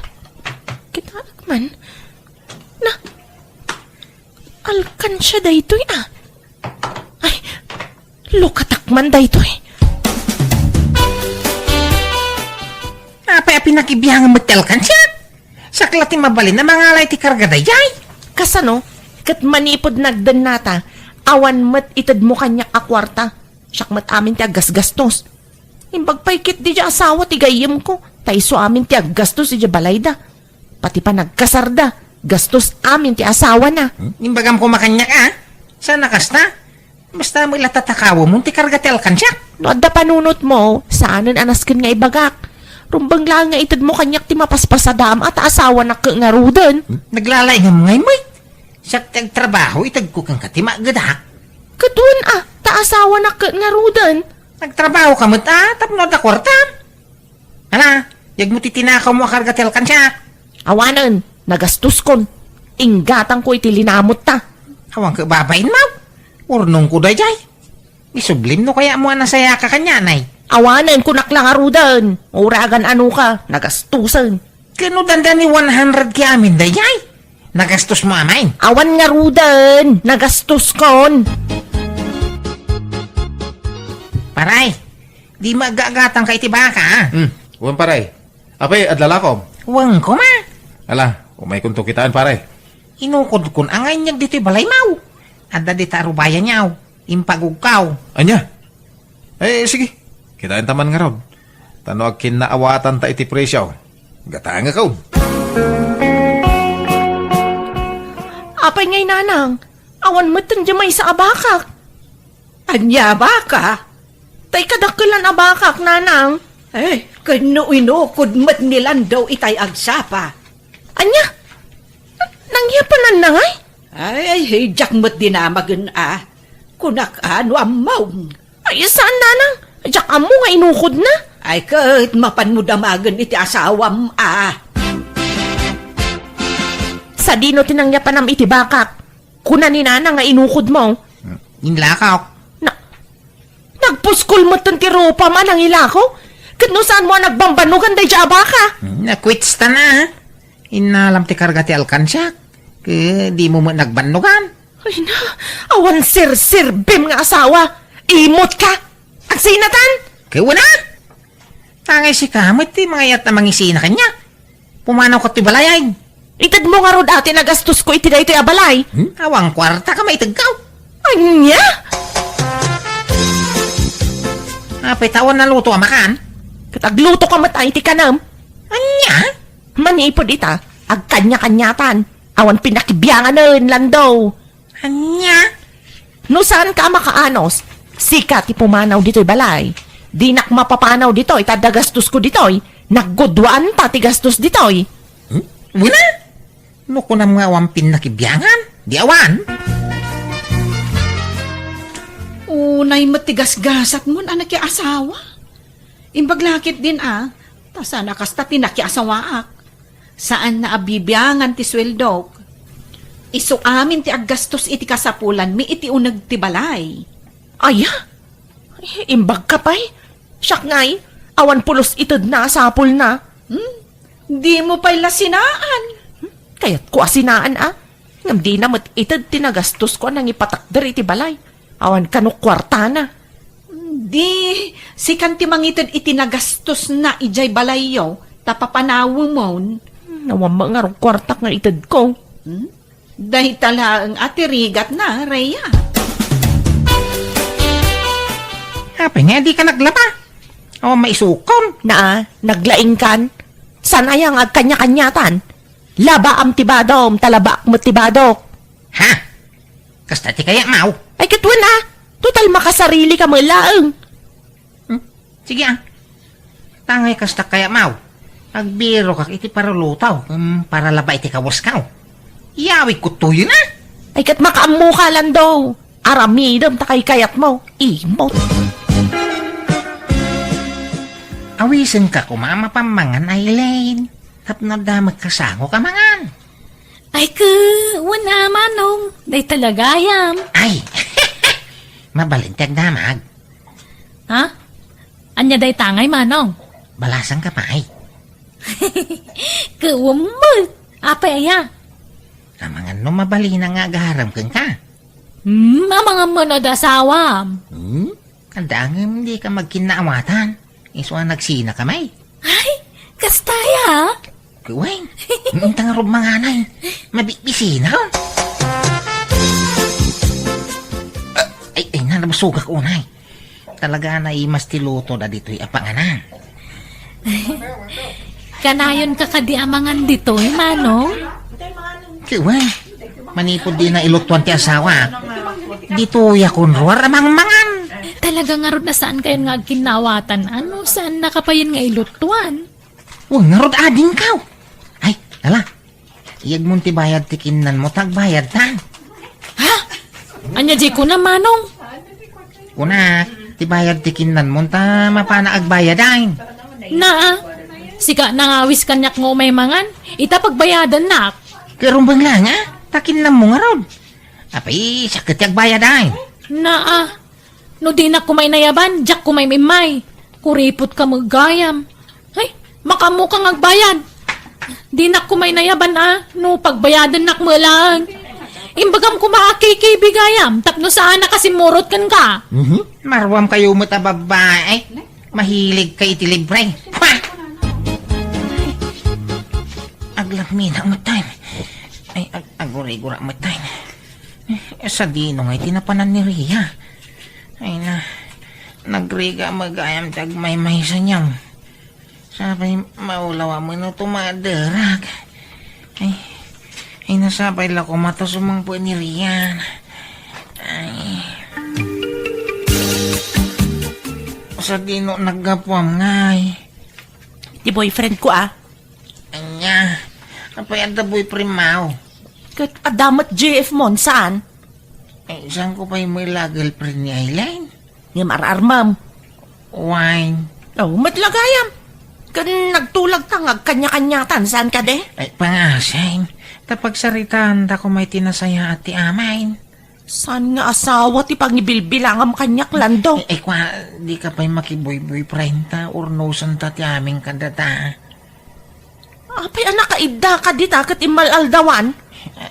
Kita man, na, alkansya daytoy Ay, lukatakman daytoy. Apay pinakibiyang mo ti alkansya. Sakla ti mabalin na mga alay ti karga dayay. Kasano, kat manipod nagdan nata, awan mat itad mo kanya akwarta. Siyak mat amin ti agasgastos. Imbagpaykit di dya asawa ti gayem ko. Taiso amin ti aggastos di dya balayda. Pati pa nagkasarda. Gastos amin ti asawa na. Imbagam ko makanya ka. Saan nakasta? Basta mo ilatatakawa mo, ti kargatel kan siya. No, adda panunot mo, saanan anaskin nga ibagak. Rumbang lang nga itad mo kanyak ti mapaspasadam at asawa na nga rudan. Naglalay nga mga imoy. Siya trabaho, itag ko kang katima gadak. Kadun ta asawa na nga rudan. Nagtrabaho ka mo tapno da kwarta. Hala, yag mo titinakaw mo kargatel kan siya. Awanan, nagastos kon. Inggatang ko iti linamot ta. Awang ka babain mo. Urnong ko day jay. Isublim no kaya mo nasaya ka kanya, nay. Awanan, kunak lang arudan. Uragan ano ka, nagastusan. Kano dandan ni 100 ki amin day jay. Nagastos mo amay. Awan nga rudan, nagastos kon. Paray, di magagatang kay tibaka. Uwan paray. Apay, adlalakom. Wang ko ma. Ala, umay kunto kitaan paray. Inukod kun angay niyag dito balay mau. Adda di tarubayan niyaw. Impagugkaw. Anya? Sige. Kitaan taman nga raw. Tanong kinaawatan ta iti presyaw. Gataan nga kaw. Apay ngay nanang, awan matan may sa abakak. Anya baka? Tay kadakilan abakak, nanang. Kano inukod mat nilan daw itay agsapa. Anya? Nangyapanan na ngay? Jak mat dinamagan Kunak ano amaw. Ay, saan nanang? Diyak amo nga inukod na. Ay kahit mapan mo damagan iti asawam Sa dino tinangyapan am iti bakak. Kuna ni nanang nga inukod mo. Inlakaw. Nagpuskol mo tan ti ropa man ang ilako. Kano saan mo nagbambanugan day dya abaka? Nakwits ta na. Inalam ti karga ti alkansyak. Di mo nagbannugan. Ay na, awan sir bim nga asawa. Imot ka. Ang sinatan. Kaya wala. Tangay si kamot ti mga yat na mangisina kanya. Pumanaw ka ti balayay. Itad mo nga ro dati nagastos ko iti daytoy abalay. Awang kwarta ka maitagkaw. Anya? Apay tawan na luto amakan. Katagluto ka matay ti kanam. Anya? Manipod ita, ag kanya-kanyatan. Awan pinakibiyangan nun lang daw. Anya? No saan ka makaanos? Sikat ti pumanaw dito'y balay. Di nak mapapanaw dito'y, tadagastos ko dito'y. Naggudwaan ta ti gastos dito'y. Wala. No kunam nga wampin nakibiyangan. Di awan. Unay matigas-gasat mo anak ki asawa. Imbaglakit din Tasana kasta tinaki asawaak. Saan na abibiyangan ti sweldok? Isu amin ti aggastos iti kasapulan mi iti unag ti balay. Aya? Imbag ka pa'y? Siyak nga'y, awan pulos itod na asapul na. Di mo pa'y lasinaan. Kaya't ko asinaan Ngam di na mat itod tinagastos ko nang ipatakder iti balay. Awan kanok kwarta na. Di, si kanti mangitid iti nagastos na ijay balayo, tapapanawo mo. Nawama nga rong kwartak nga itod ko. Dahil tala ang atirigat na, Rhea. Apay nga di ka naglaba. O maisukon. Naglaing kan. San ayang ag kanya-kanyatan? Laba am tibadom, talabak mo tibadok. Ha? Kasta ti kaya mau. Ay katwan total makasarili ka malaang. Sige Tangay kasta kaya mau. Agbiro kak iti parulutaw. Para laba iti kawaskaw. Iyawi ko tuyo na. Ay kat makaamu ka lang daw. Aramidam takay kayat mo. Imot. Awisan ka kumama pamangan, Aileen. Tapno da magkasango ka mangan. Ay wala manong. Day talagayam. Ay, mabalintag damag. Ha? Anya day tangay manong. Balasan ka pa ay. Kawamot. Apay aya. Kamangan no mabali na nga agaharam kang ka. Mga manod asawam. Kandangam di ka magkinaawatan. Iswa nagsina kamay. Ay, kastaya. Kuwain, intang rob mga anay. Mabibisina ko. Ay, nalabasugak unay. Talaga na mas tiluto na dito'y apanganan. Kanayon ka kadiamangan dito'y manong. Kuwain, manipod din na ilutuan ti asawa. Dituya kunruar amang mangan. Talaga nga rod na saan kayo nga kinawatan? Ano, saan nakapayin nga ilutuan? Huwag nga rod ading kaw. Ay, ala. Iyag mong tibayad tikinan mo, tagbayad ta. Anya di ko na, Manong. Kuna, tibayad tikinan mo, ta mapana agbayad ay. Na, sika nangawis kanyak nga may mangan. Ita pagbayadan na. Karumbang lang ha, takinan mo nga rod. Apay, sakit agbayad ay. Na, no di na kumay nayaban, jak kumay mimay. Kuripot ka magayam. Ay, makamu kang agbayad. Di na kumay nayaban no pagbayadan nak mo lang. Imbagam kumakikibigayam, tapno saan na kasi murot kan ka. Marwam kayo mo ta babae. Mahilig kay itilibre. Aglakmin ang matay. Ay, agurigura ang matay. Sa dino nga'y tinapanan ni Ria. Ay na, nagriga magayam tag may sa niyam. Sabi, maulawa mo na tumadarag. Ay nasabay lang ko mata sumang po ni Rian. Ay. Sa dino naggapuam ngay. Di boyfriend ko Anya, napayad boy primaw. Kat adamat JF mon, saan? Ay, saan ko pa yung may girlfriend ni Aileen? Nga mararmam. Wine. Oh, matlagayam. Kan nagtulag tangag kanya-kanyatan, saan ka de? Ay, pangasing. Tapag saritaan ta ko may tinasaya ati amain. Saan nga asawa ti pangibilbilangam kanyak lando? Ay, kwa, di ka pa'y makiboy-boyfriend ta, urnosan ta ti aming kadata. Apay anak kaida ka dita kat imalaldawan?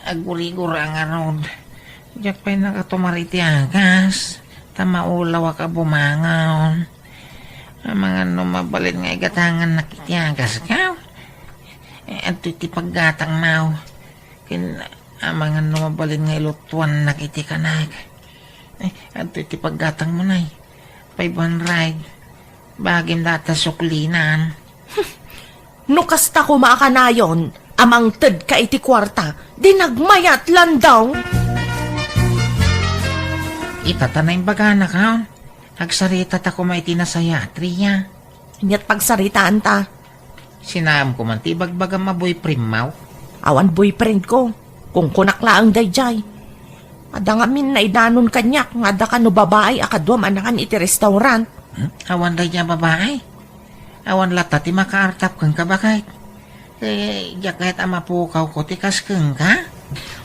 Aguri-gura nga ron. Diyak pa'y nakatumari ti agas. Tamaulawa ka bumangaon. Ang mga numabalit nga igatangan nakitiagas ka. At iti paggatang mau. Ang mga numabalit nga ilutuan nakiti ka nag. At iti paggatang mo na 500. Bagim data suklinan. No kasta ko maakanayon, amang ted ka iti kwarta, di nagmayat landaw. Itatanay baga na ka. Agsarita ta ko may tinasaya, Tria. Inyat pagsaritaan ta. Sinam ko man ti bagbagam maboy primaw. Awan boyfriend ko, kung kunakla ang dayjay. Adangamin na idanon kanyak, nga da ka no babae akadwam anakan iti restaurant. Awan day niya babae. Awan lata ti makaartap kang kabakay. Diyak kahit amapukaw ko ti kaskeng ka.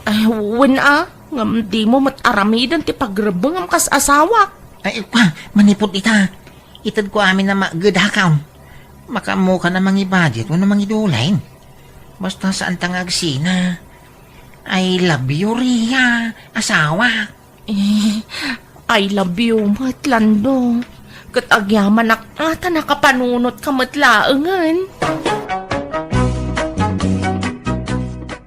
Ay, ngam di mo mataramidan ti pagrebeng ang kas asawa. Ay, manipot ita. Itad ko amin na magedakaw. Makamu ka na mangi budget mo na mangi dulain. Basta saan tangagsina. I love you, Ria. Asawa. I love you, matlando. Katagyaman ata nakapanunot ka matlaangan.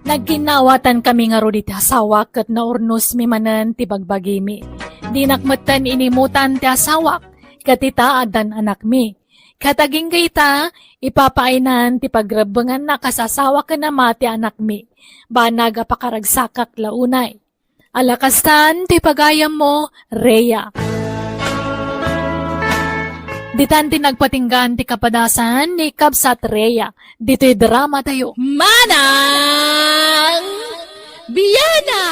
Nagginawatan kami nga ro diti asawa kat naurnos mi manan ti bagbagimi. Dinakmatan inimutan ti asawak katita adan anak mi. Kataging kayta, ipapainan ti pagrebengan na kasasawa ka na mati anak mi. Banag apakaragsakak launay. Alakastan ti pagayam mo, Rhea. Ditan ti nagpatinggan ti kapadasan ni Kabsat Rhea. Dito'y drama tayo. Manang! Biyana!